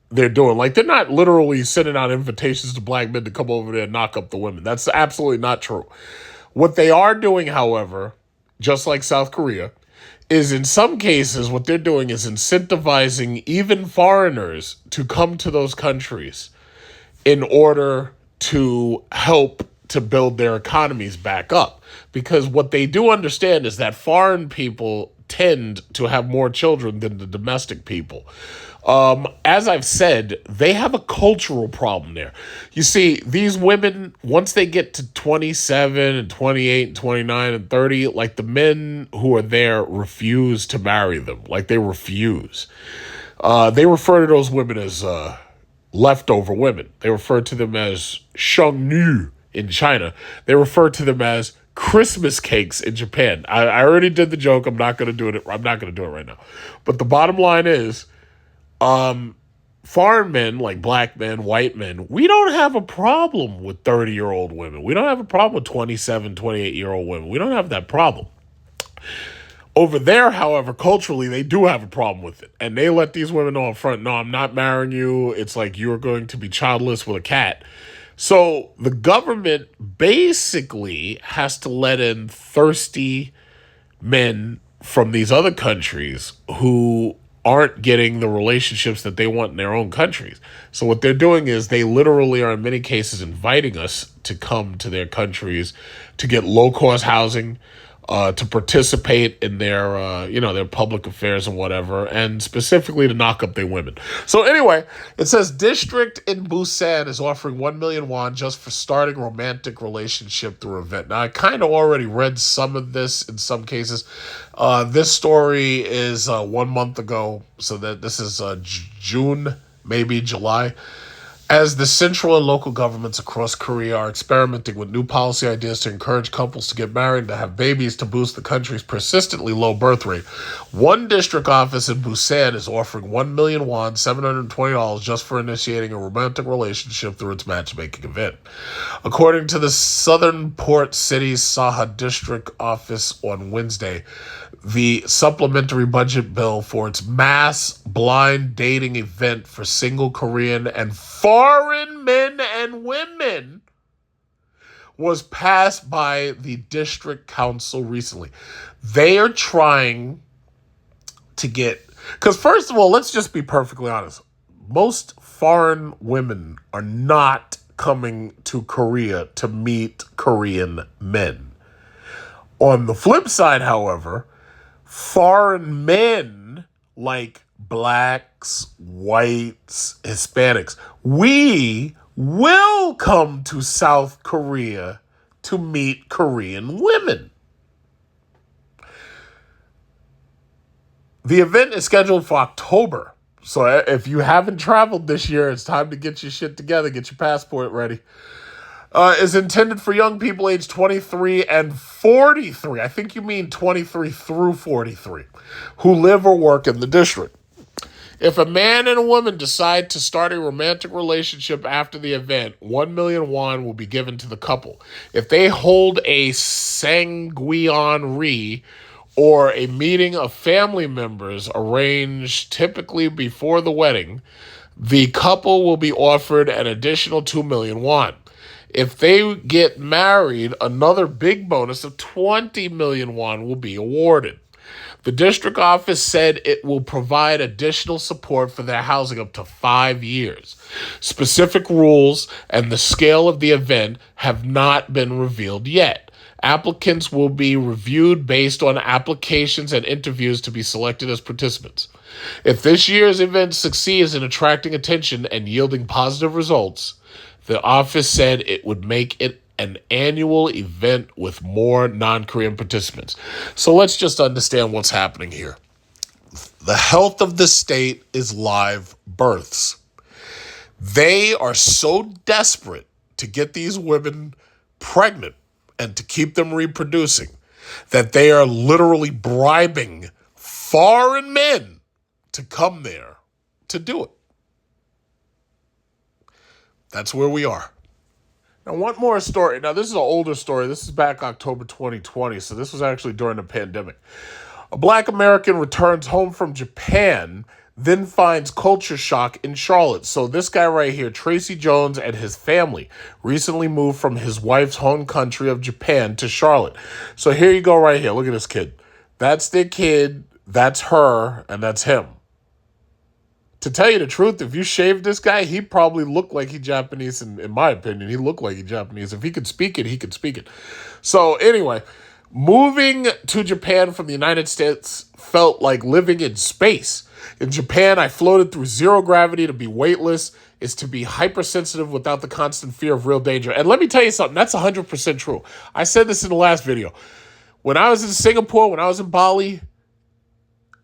they're doing. Like, they're not literally sending out invitations to black men to come over there and knock up the women. That's absolutely not true. What they are doing, however, just like South Korea, is in some cases what they're doing is incentivizing even foreigners to come to those countries in order to help to build their economies back up. Because what they do understand is that foreign people tend to have more children than the domestic people. As I've said, they have a cultural problem there. You see, these women, once they get to 27 and 28 and 29 and 30, like, the men who are there refuse to marry them. Like, they refuse. They refer to those women as leftover women. They refer to them as shengnu in China. They refer to them as Christmas cakes in Japan. I already did the joke. I'm not going to do it right now. But the bottom line is, foreign men, like black men, white men, we don't have a problem with 30-year-old women. We don't have a problem with 27, 28-year-old women. We don't have that problem. Over there, however, culturally, they do have a problem with it. And they let these women know up front, no, I'm not marrying you. It's like you're going to be childless with a cat. So the government basically has to let in thirsty men from these other countries who aren't getting the relationships that they want in their own countries. So what they're doing is they literally are in many cases inviting us to come to their countries to get low-cost housing, to participate in their, their public affairs and whatever, and specifically to knock up their women. So anyway, it says district in Busan is offering 1 million won just for starting romantic relationship through event. Now, I kind of already read some of this in some cases. This story is 1 month ago, so that this is June, maybe July. As the central and local governments across Korea are experimenting with new policy ideas to encourage couples to get married and to have babies to boost the country's persistently low birth rate, one district office in Busan is offering 1 million won, $720, just for initiating a romantic relationship through its matchmaking event. According to the Southern Port City Saha District Office on Wednesday, the supplementary budget bill for its mass blind dating event for single Korean and foreign men and women was passed by the district council recently. They are trying to get, because first of all, let's just be perfectly honest. Most foreign women are not coming to Korea to meet Korean men. On the flip side, however, foreign men like blacks, whites, Hispanics, we will come to South Korea to meet Korean women. The event is scheduled for October. So if you haven't traveled this year, it's time to get your shit together, get your passport ready. Is intended for young people aged 23 and 43. I think you mean 23 through 43, who live or work in the district. If a man and a woman decide to start a romantic relationship after the event, 1 million won will be given to the couple. If they hold a sangguyeonri, or a meeting of family members arranged typically before the wedding, the couple will be offered an additional 2 million won. If they get married, another big bonus of 20 million won will be awarded. The district office said it will provide additional support for their housing up to 5 years. Specific rules and the scale of the event have not been revealed yet. Applicants will be reviewed based on applications and interviews to be selected as participants. If this year's event succeeds in attracting attention and yielding positive results, the office said it would make it an annual event with more non-Korean participants. So let's just understand what's happening here. The health of the state is live births. They are so desperate to get these women pregnant and to keep them reproducing that they are literally bribing foreign men to come there to do it. That's where we are. Now, one more story. Now, this is an older story. This is back October 2020, so this was actually during the pandemic. A Black American returns home from Japan, then finds culture shock in Charlotte. So this guy right here, Tracy Jones, and his family recently moved from his wife's home country of Japan to Charlotte. So here you go right here. Look at this kid. That's their kid, that's her, and that's him. To tell you the truth, if you shaved this guy, he probably looked like he's Japanese, in my opinion. He looked like he's Japanese. If he could speak it, he could speak it. So anyway, moving to Japan from the United States felt like living in space. In Japan, I floated through zero gravity. To be weightless is to be hypersensitive without the constant fear of real danger. And let me tell you something, that's 100% true. I said this in the last video. When I was in Singapore, when I was in Bali,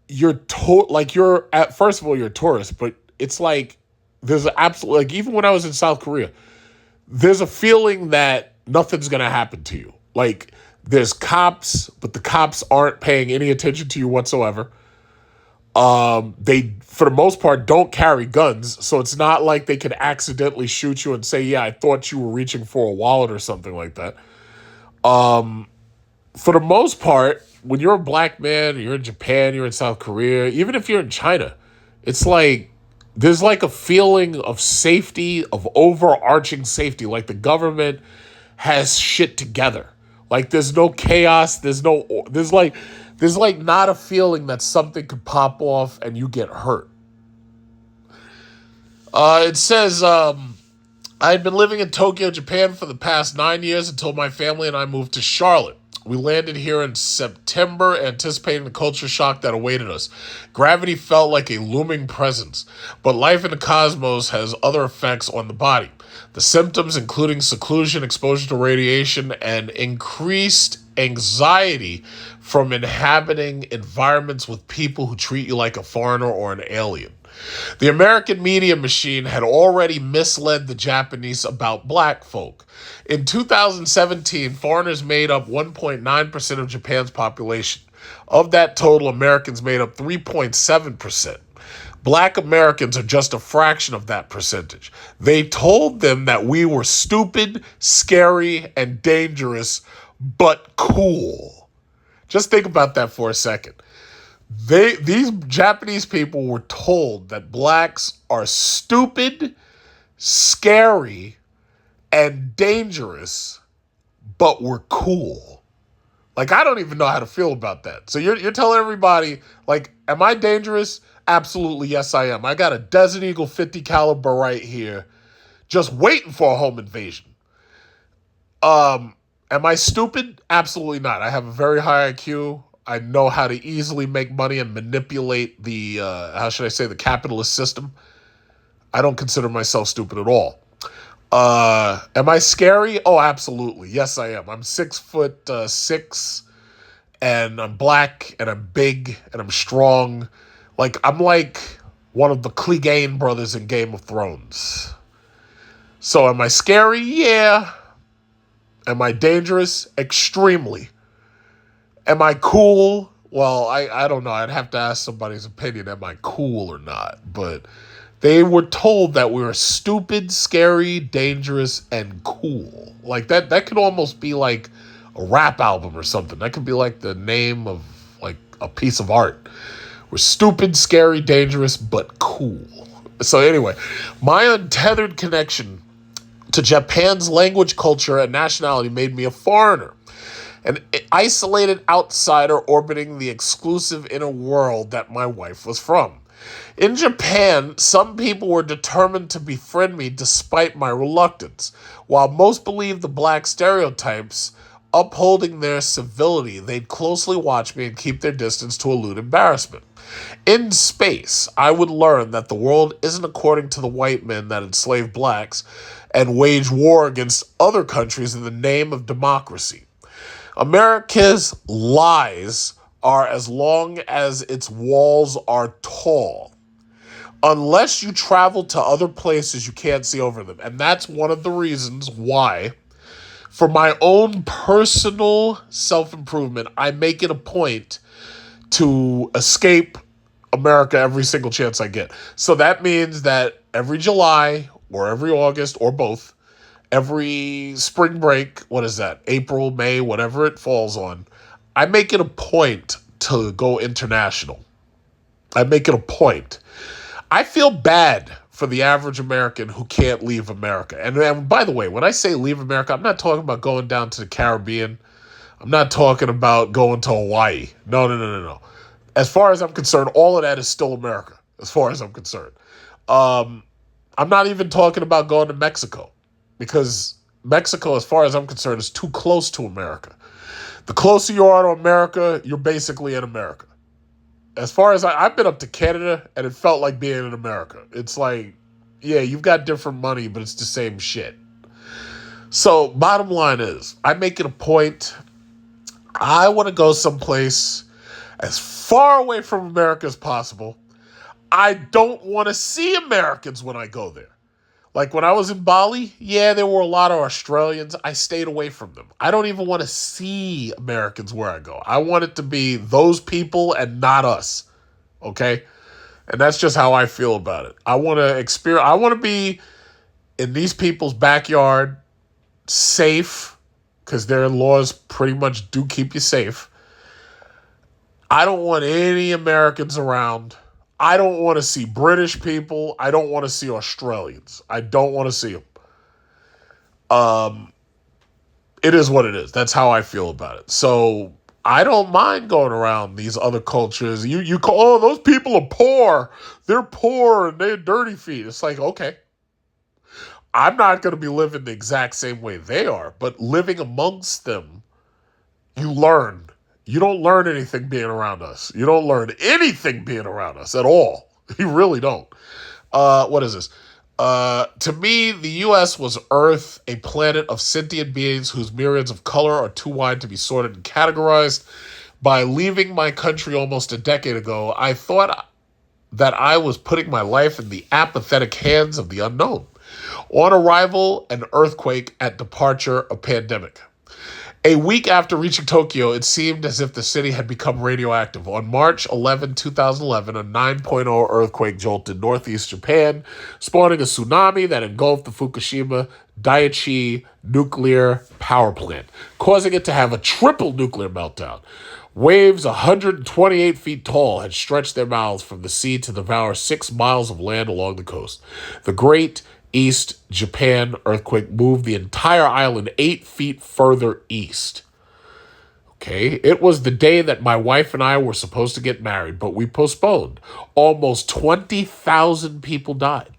first of all, you're a tourist, but it's like there's an absolute, like even when I was in South Korea, there's a feeling that nothing's going to happen to you. Like there's cops, but the cops aren't paying any attention to you whatsoever. They, for the most part, don't carry guns. So it's not like they could accidentally shoot you and say, yeah, I thought you were reaching for a wallet or something like that. For the most part, when you're a black man, you're in Japan, you're in South Korea, even if you're in China, it's like there's like a feeling of safety, of overarching safety, like the government has shit together. Like there's no chaos, there's like not a feeling that something could pop off and you get hurt. It says I had been living in Tokyo, Japan for the past 9 years until my family and I moved to Charlotte. We landed here in September, anticipating the culture shock that awaited us. Gravity felt like a looming presence, but life in the cosmos has other effects on the body. The symptoms, including seclusion, exposure to radiation, and increased anxiety from inhabiting environments with people who treat you like a foreigner or an alien. The American media machine had already misled the Japanese about black folk. In 2017, foreigners made up 1.9% of Japan's population. Of that total, Americans made up 3.7%. Black Americans are just a fraction of that percentage. They told them that we were stupid, scary, and dangerous, but cool. Just think about that for a second. These Japanese people were told that blacks are stupid, scary, and dangerous, but we're cool. Like, I don't even know how to feel about that. So you're telling everybody, like, am I dangerous? Absolutely, yes, I am. I got a Desert Eagle 50 caliber right here, just waiting for a home invasion. Am I stupid? Absolutely not. I have a very high IQ. I know how to easily make money and manipulate the, the capitalist system. I don't consider myself stupid at all. Am I scary? Oh, absolutely. Yes, I am. I'm 6'6", and I'm black, and I'm big, and I'm strong. Like, I'm like one of the Clegane brothers in Game of Thrones. So am I scary? Yeah. Am I dangerous? Extremely. Am I cool? Well, I don't know. I'd have to ask somebody's opinion. Am I cool or not? But they were told that we were stupid, scary, dangerous, and cool. Like that could almost be like a rap album or something. That could be like the name of like a piece of art. We're stupid, scary, dangerous, but cool. So anyway, my untethered connection to Japan's language, culture, and nationality made me a foreigner, an isolated outsider orbiting the exclusive inner world that my wife was from. In Japan, some people were determined to befriend me despite my reluctance. While most believed the black stereotypes, upholding their civility, they'd closely watch me and keep their distance to elude embarrassment. In space, I would learn that the world isn't according to the white men that enslaved blacks and waged war against other countries in the name of democracy. America's lies are as long as its walls are tall. Unless you travel to other places, you can't see over them. And that's one of the reasons why, for my own personal self-improvement, I make it a point to escape America every single chance I get. So that means that every July or every August or both, every spring break, what is that, April, May, whatever it falls on, I make it a point to go international. I make it a point. I feel bad for the average American who can't leave America. And by the way, when I say leave America, I'm not talking about going down to the Caribbean. I'm not talking about going to Hawaii. No. As far as I'm concerned, all of that is still America, as far as I'm concerned. I'm not even talking about going to Mexico, because Mexico, as far as I'm concerned, is too close to America. The closer you are to America, you're basically in America. As far as I've been up to Canada, and it felt like being in America. It's like, yeah, you've got different money, but it's the same shit. So bottom line is, I make it a point, I want to go someplace as far away from America as possible. I don't want to see Americans when I go there. Like when I was in Bali, yeah, there were a lot of Australians. I stayed away from them. I don't even want to see Americans where I go. I want it to be those people and not us. Okay? And that's just how I feel about it. I want to be in these people's backyard, safe, because their laws pretty much do keep you safe. I don't want any Americans around. I don't want to see British people. I don't want to see Australians. I don't want to see them. It is what it is. That's how I feel about it. So I don't mind going around these other cultures. You call, oh, those people are poor. They're poor and they're dirty feet. It's like, okay, I'm not going to be living the exact same way they are, but living amongst them, you learn. You don't learn anything being around us. You don't learn anything being around us at all. You really don't. What is this? To me, the U.S. was Earth, a planet of sentient beings whose myriads of color are too wide to be sorted and categorized. By leaving my country almost a decade ago, I thought that I was putting my life in the apathetic hands of the unknown. On arrival, an earthquake; at departure, a pandemic. A week after reaching Tokyo, it seemed as if the city had become radioactive. On March 2011, a 9.0 earthquake jolted northeast Japan, spawning a tsunami that engulfed the Fukushima Daiichi nuclear power plant, causing it to have a triple nuclear meltdown. Waves 128 feet tall had stretched their mouths from the sea to devour 6 miles of land along the coast. The Great East Japan earthquake moved the entire island 8 feet further east. Okay, it was the day that my wife and I were supposed to get married, but we postponed. Almost 20,000 people died.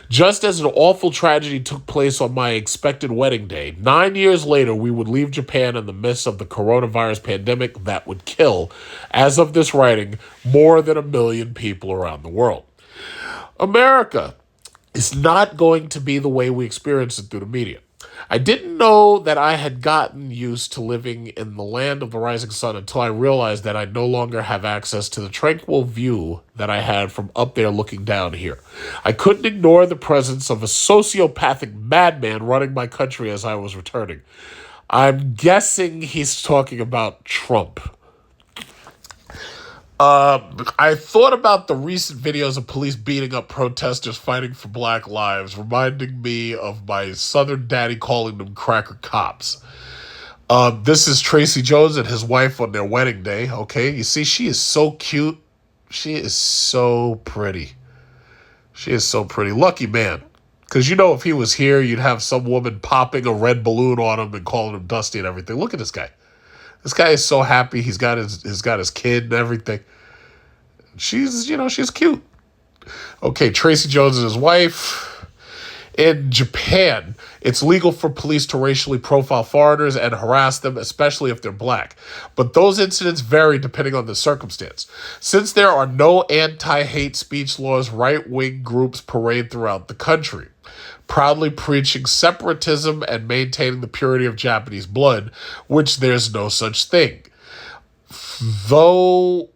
Just as an awful tragedy took place on my expected wedding day, 9 years later, we would leave Japan in the midst of the coronavirus pandemic that would kill, as of this writing, more than 1 million people around the world. America is not going to be the way we experience it through the media. I didn't know that I had gotten used to living in the land of the rising sun until I realized that I no longer have access to the tranquil view that I had from up there looking down here. I couldn't ignore the presence of a sociopathic madman running my country as I was returning. I'm guessing he's talking about Trump. I thought about the recent videos of police beating up protesters fighting for Black lives, reminding me of my Southern daddy calling them cracker cops. This is Tracy Jones and his wife on their wedding day. Okay, you see, she is so cute. She is so pretty. She is so pretty. Lucky man. Because if he was here, you'd have some woman popping a red balloon on him and calling him Dusty and everything. Look at this guy. This guy is so happy. He's got his kid and everything. She's cute. Okay, Tracy Jones and his wife. In Japan, it's legal for police to racially profile foreigners and harass them, especially if they're black. But those incidents vary depending on the circumstance. Since there are no anti-hate speech laws, right-wing groups parade throughout the country, proudly preaching separatism and maintaining the purity of Japanese blood, which there's no such thing. Though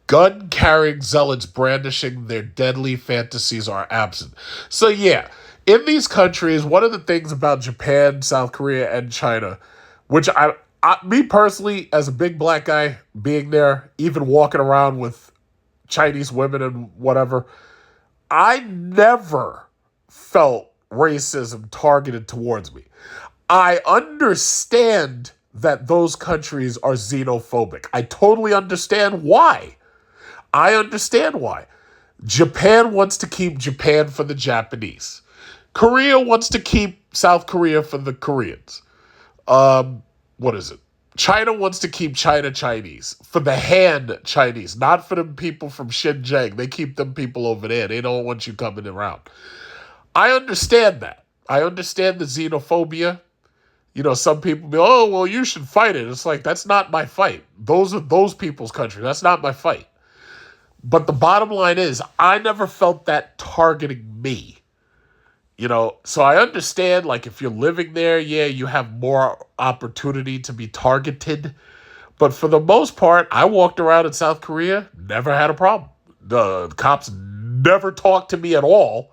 gun-carrying zealots brandishing their deadly fantasies are absent. So yeah, in these countries, one of the things about Japan, South Korea, and China, which me personally, as a big black guy, being there, even walking around with Chinese women and whatever, I never felt racism targeted towards me. I understand that those countries are xenophobic. I totally understand why. Japan wants to keep Japan for the Japanese. Korea wants to keep South Korea for the Koreans. What is it? China wants to keep China Chinese. For the Han Chinese, not for them people from Xinjiang. They keep them people over there. They don't want you coming around. I understand that. I understand the xenophobia. Some people be, oh, well, you should fight it. It's like, that's not my fight. Those are those people's country. That's not my fight. But the bottom line is, I never felt that targeting me. So I understand, like, if you're living there, yeah, you have more opportunity to be targeted. But for the most part, I walked around in South Korea, never had a problem. The cops never talked to me at all.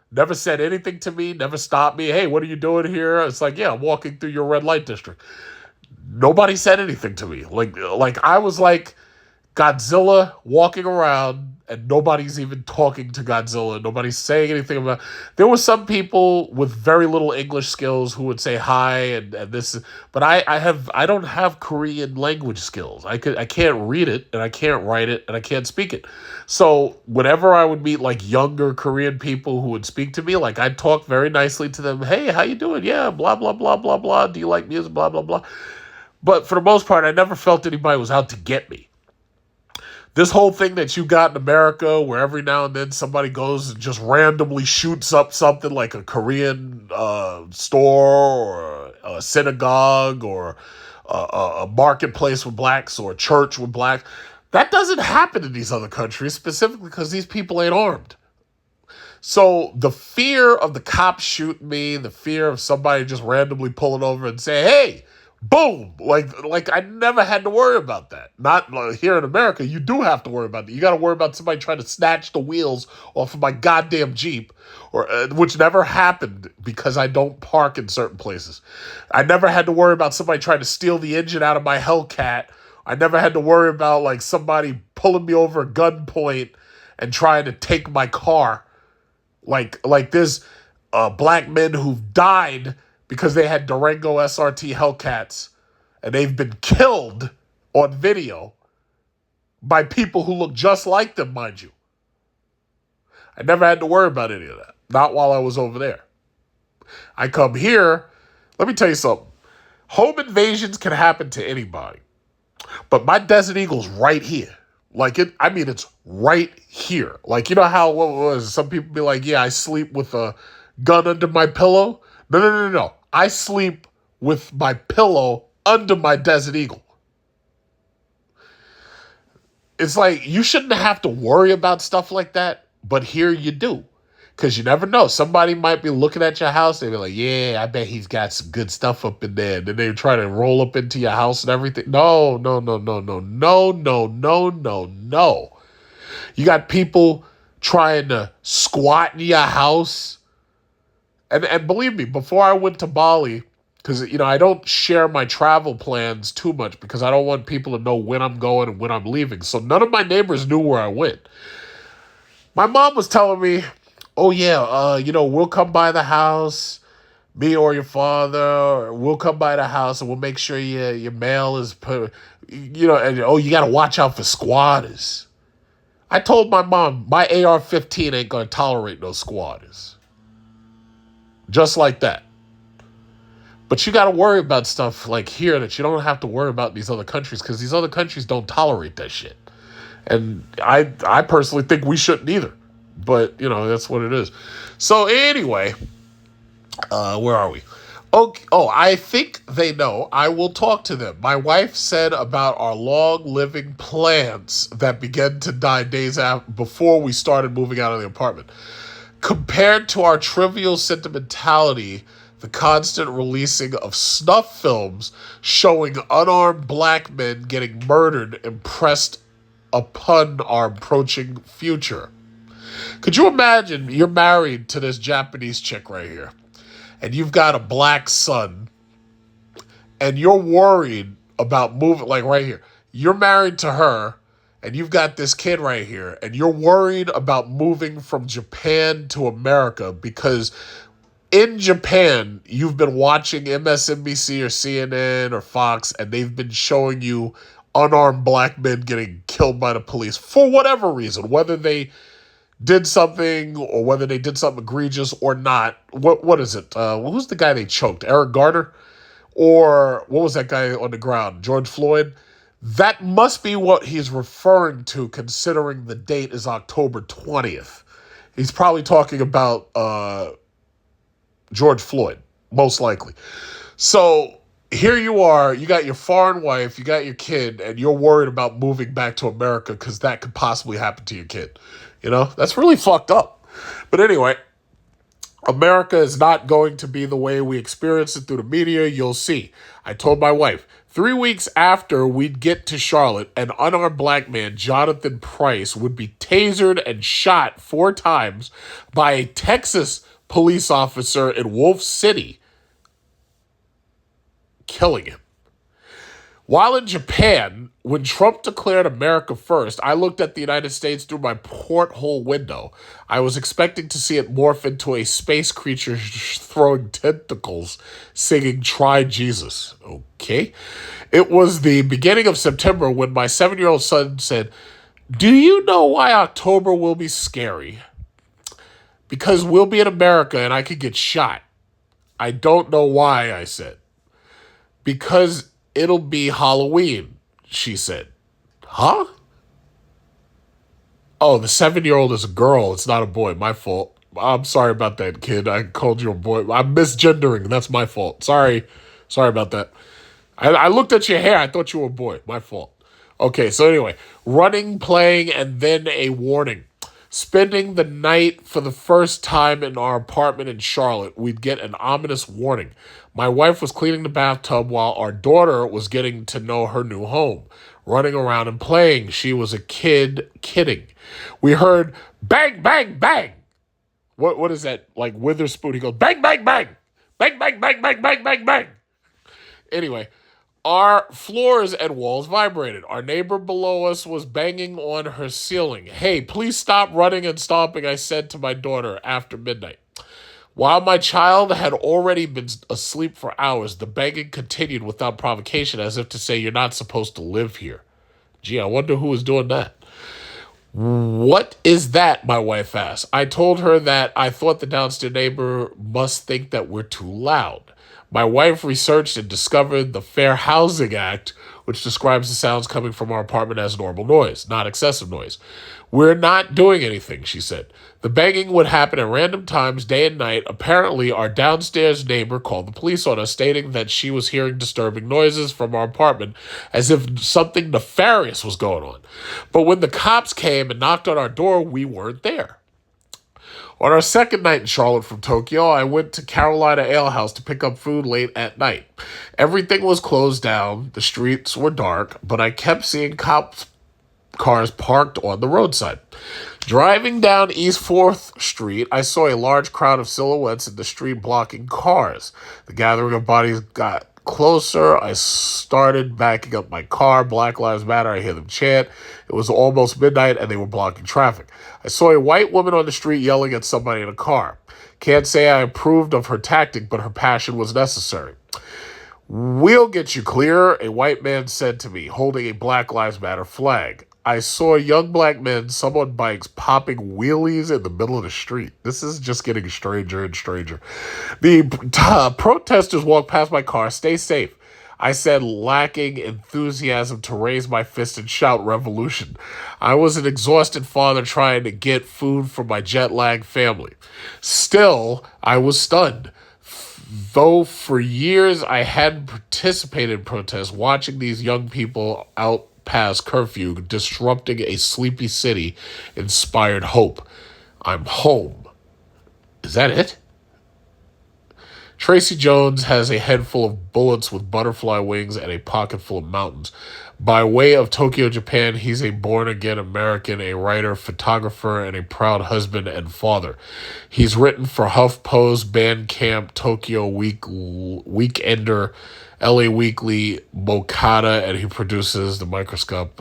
Never said anything to me, never stopped me. Hey, what are you doing here? It's like, yeah, I'm walking through your red light district. Nobody said anything to me. Like I was like Godzilla walking around and nobody's even talking to Godzilla. Nobody's saying anything about. There were some people with very little English skills who would say hi and this, but I don't have Korean language skills. I can't read it and I can't write it and I can't speak it. So whenever I would meet like younger Korean people who would speak to me, like I'd talk very nicely to them. Hey, how you doing? Yeah, blah blah blah blah blah. Do you like music? Blah blah blah. But for the most part, I never felt anybody was out to get me. This whole thing that you got in America, where every now and then somebody goes and just randomly shoots up something like a Korean store or a synagogue or a marketplace with blacks or a church with blacks, that doesn't happen in these other countries, specifically because these people ain't armed. So the fear of the cops shooting me, the fear of somebody just randomly pulling over and saying, hey, boom, like I never had to worry about that. Not like here in America, you do have to worry about that. You got to worry about somebody trying to snatch the wheels off of my goddamn Jeep, or which never happened because I don't park in certain places. I never had to worry about somebody trying to steal the engine out of my Hellcat. I never had to worry about like somebody pulling me over at gunpoint and trying to take my car. Like there's black men who've died because they had Durango SRT Hellcats and they've been killed on video by people who look just like them, mind you. I never had to worry about any of that. Not while I was over there. I come here, let me tell you something. Home invasions can happen to anybody. But my Desert Eagle's right here. It's right here. Like, you know how, what was some people be like, yeah, I sleep with a gun under my pillow? No. I sleep with my pillow under my Desert Eagle. It's like, you shouldn't have to worry about stuff like that, but here you do. Because you never know. Somebody might be looking at your house. They be like, yeah, I bet he's got some good stuff up in there. And then they try to roll up into your house and everything. No. You got people trying to squat in your house. And believe me, before I went to Bali, because, I don't share my travel plans too much because I don't want people to know when I'm going and when I'm leaving. So none of my neighbors knew where I went. My mom was telling me, oh, yeah, we'll come by the house, me or your father, or we'll come by the house and we'll make sure your mail is put, and, you got to watch out for squatters. I told my mom, my AR-15 ain't going to tolerate no squatters. Just like that. But you got to worry about stuff like here that you don't have to worry about in these other countries because these other countries don't tolerate that shit. And I personally think we shouldn't either. But, that's what it is. So anyway, where are we? I think they know. I will talk to them. My wife said about our long-living plants that began to die days before we started moving out of the apartment. Compared to our trivial sentimentality, the constant releasing of snuff films showing unarmed black men getting murdered impressed upon our approaching future. Could you imagine you're married to this Japanese chick right here, and you've got a black son, and you're worried about moving, like right here. You're married to her, and you've got this kid right here, and you're worried about moving from Japan to America because in Japan, you've been watching MSNBC or CNN or Fox, and they've been showing you unarmed black men getting killed by the police for whatever reason, whether they did something or whether they did something egregious or not. What is it? Who's the guy they choked? Eric Garner? Or what was that guy on the ground? George Floyd? That must be what he's referring to, considering the date is October 20th. He's probably talking about George Floyd, most likely. So here you are, you got your foreign wife, you got your kid, and you're worried about moving back to America because that could possibly happen to your kid. That's really fucked up. But anyway, America is not going to be the way we experience it through the media. You'll see. I told my wife, 3 weeks after we'd get to Charlotte, an unarmed black man, Jonathan Price, would be tasered and shot 4 times by a Texas police officer in Wolf City, killing him. While in Japan, when Trump declared America first, I looked at the United States through my porthole window. I was expecting to see it morph into a space creature throwing tentacles, singing Try Jesus. Okay. It was the beginning of September when my 7-year-old son said, "Do you know why October will be scary? Because we'll be in America and I could get shot." "I don't know why," I said. "Because it'll be Halloween," she said. Huh? Oh, the 7-year-old is a girl. It's not a boy. My fault. I'm sorry about that, kid. I called you a boy. I'm misgendering. That's my fault. Sorry. Sorry about that. I looked at your hair. I thought you were a boy. My fault. Okay, so anyway, running, playing, and then a warning. Spending the night for the first time in our apartment in Charlotte, we'd get an ominous warning. My wife was cleaning the bathtub while our daughter was getting to know her new home. Running around and playing. She was a kid kidding. We heard bang, bang, bang. What is that? Like Witherspoon. He goes bang, bang, bang. Bang, bang, bang, bang, bang, bang, bang. Anyway, our floors and walls vibrated. Our neighbor below us was banging on her ceiling. "Hey, please stop running and stomping," I said to my daughter after midnight. While my child had already been asleep for hours, the banging continued without provocation, as if to say, "You're not supposed to live here." Gee, I wonder who was doing that. "What is that?" my wife asked. I told her that I thought the downstairs neighbor must think that we're too loud. My wife researched and discovered the Fair Housing Act, which describes the sounds coming from our apartment as normal noise, not excessive noise. "We're not doing anything," she said. The banging would happen at random times, day and night. Apparently, our downstairs neighbor called the police on us, stating that she was hearing disturbing noises from our apartment, as if something nefarious was going on. But when the cops came and knocked on our door, we weren't there. On our second night in Charlotte from Tokyo, I went to Carolina Ale House to pick up food late at night. Everything was closed down, the streets were dark, but I kept seeing cops' cars parked on the roadside. Driving down East 4th Street, I saw a large crowd of silhouettes in the street blocking cars. The gathering of bodies got closer. I started backing up my car. Black Lives Matter. I hear them chant. It was almost midnight and they were blocking traffic. I saw a white woman on the street yelling at somebody in a car. Can't say I approved of her tactic, but her passion was necessary. "We'll get you clear," a white man said to me, holding a Black Lives Matter flag. I saw young black men, some on bikes, popping wheelies in the middle of the street. This is just getting stranger and stranger. The protesters walked past my car. "Stay safe," I said, lacking enthusiasm to raise my fist and shout revolution. I was an exhausted father trying to get food for my jet-lagged family. Still, I was stunned. Though for years I hadn't participated in protests, watching these young people out past curfew, disrupting a sleepy city, inspired hope. I'm home. Is that it? Tracy Jones has a head full of bullets with butterfly wings and a pocket full of mountains. By way of Tokyo, Japan, he's a born-again American, a writer, photographer, and a proud husband and father. He's written for HuffPost, Bandcamp, Tokyo Weekender, LA Weekly, Mokata, and he produces The Microscope.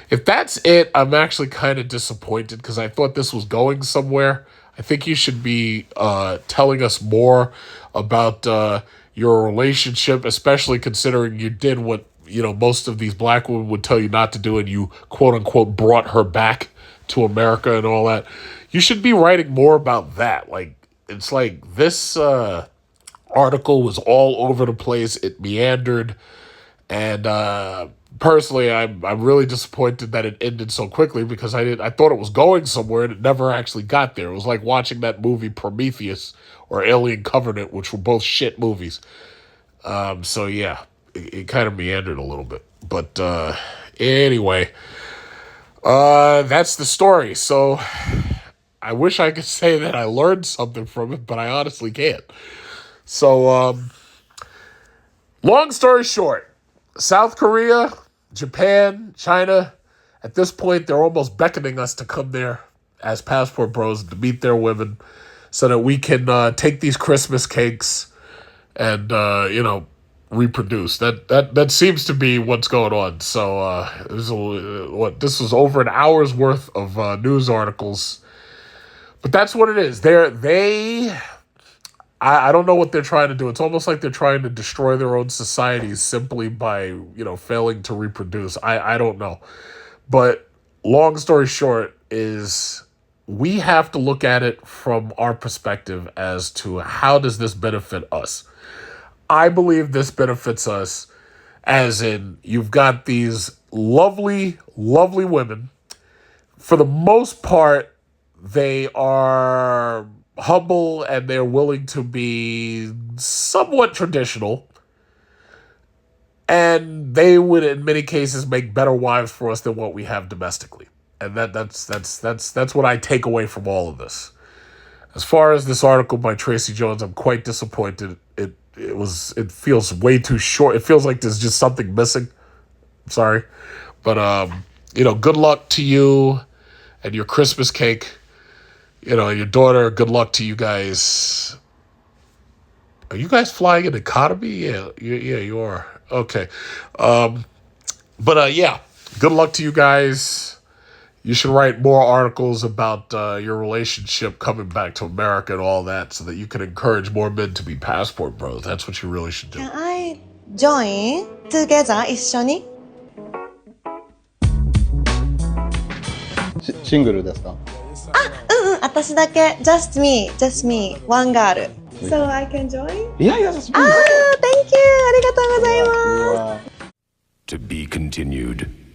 If that's it, I'm actually kind of disappointed because I thought this was going somewhere. I think you should be telling us more about your relationship, especially considering you did what most of these black women would tell you not to do, and you quote unquote brought her back to America and all that. You should be writing more about that. It's like this article was all over the place. It meandered, and personally, I'm really disappointed that it ended so quickly because I thought it was going somewhere and it never actually got there. It was like watching that movie Prometheus or Alien Covenant, which were both shit movies. So yeah, it kind of meandered a little bit. But anyway, that's the story. So I wish I could say that I learned something from it, but I honestly can't. So long story short, South Korea, Japan, China, at this point, they're almost beckoning us to come there as passport bros to meet their women so that we can take these Christmas cakes and, reproduce. That seems to be what's going on. So this was over an hour's worth of news articles, but that's what it is. I don't know what they're trying to do. It's almost like they're trying to destroy their own societies simply by failing to reproduce. I don't know, but long story short is we have to look at it from our perspective as to how does this benefit us. I believe this benefits us, as in you've got these lovely, lovely women. For the most part, they are humble and they're willing to be somewhat traditional. And they would, in many cases, make better wives for us than what we have domestically. And that's what I take away from all of this. As far as this article by Tracy Jones, I'm quite disappointed. It feels way too short. It feels like there's just something missing. I'm sorry. But good luck to you and your Christmas cake. Your daughter, good luck to you guys. Are you guys flying an economy? Yeah, you are. Okay. Yeah, good luck to you guys. You should write more articles about your relationship coming back to America and all that so that you can encourage more men to be passport bros. That's what you really should do. Can I join together 一緒にシングルですか？私だけ just me one girl so I can join? いやいや、thank you ありがとうございます。To be continued.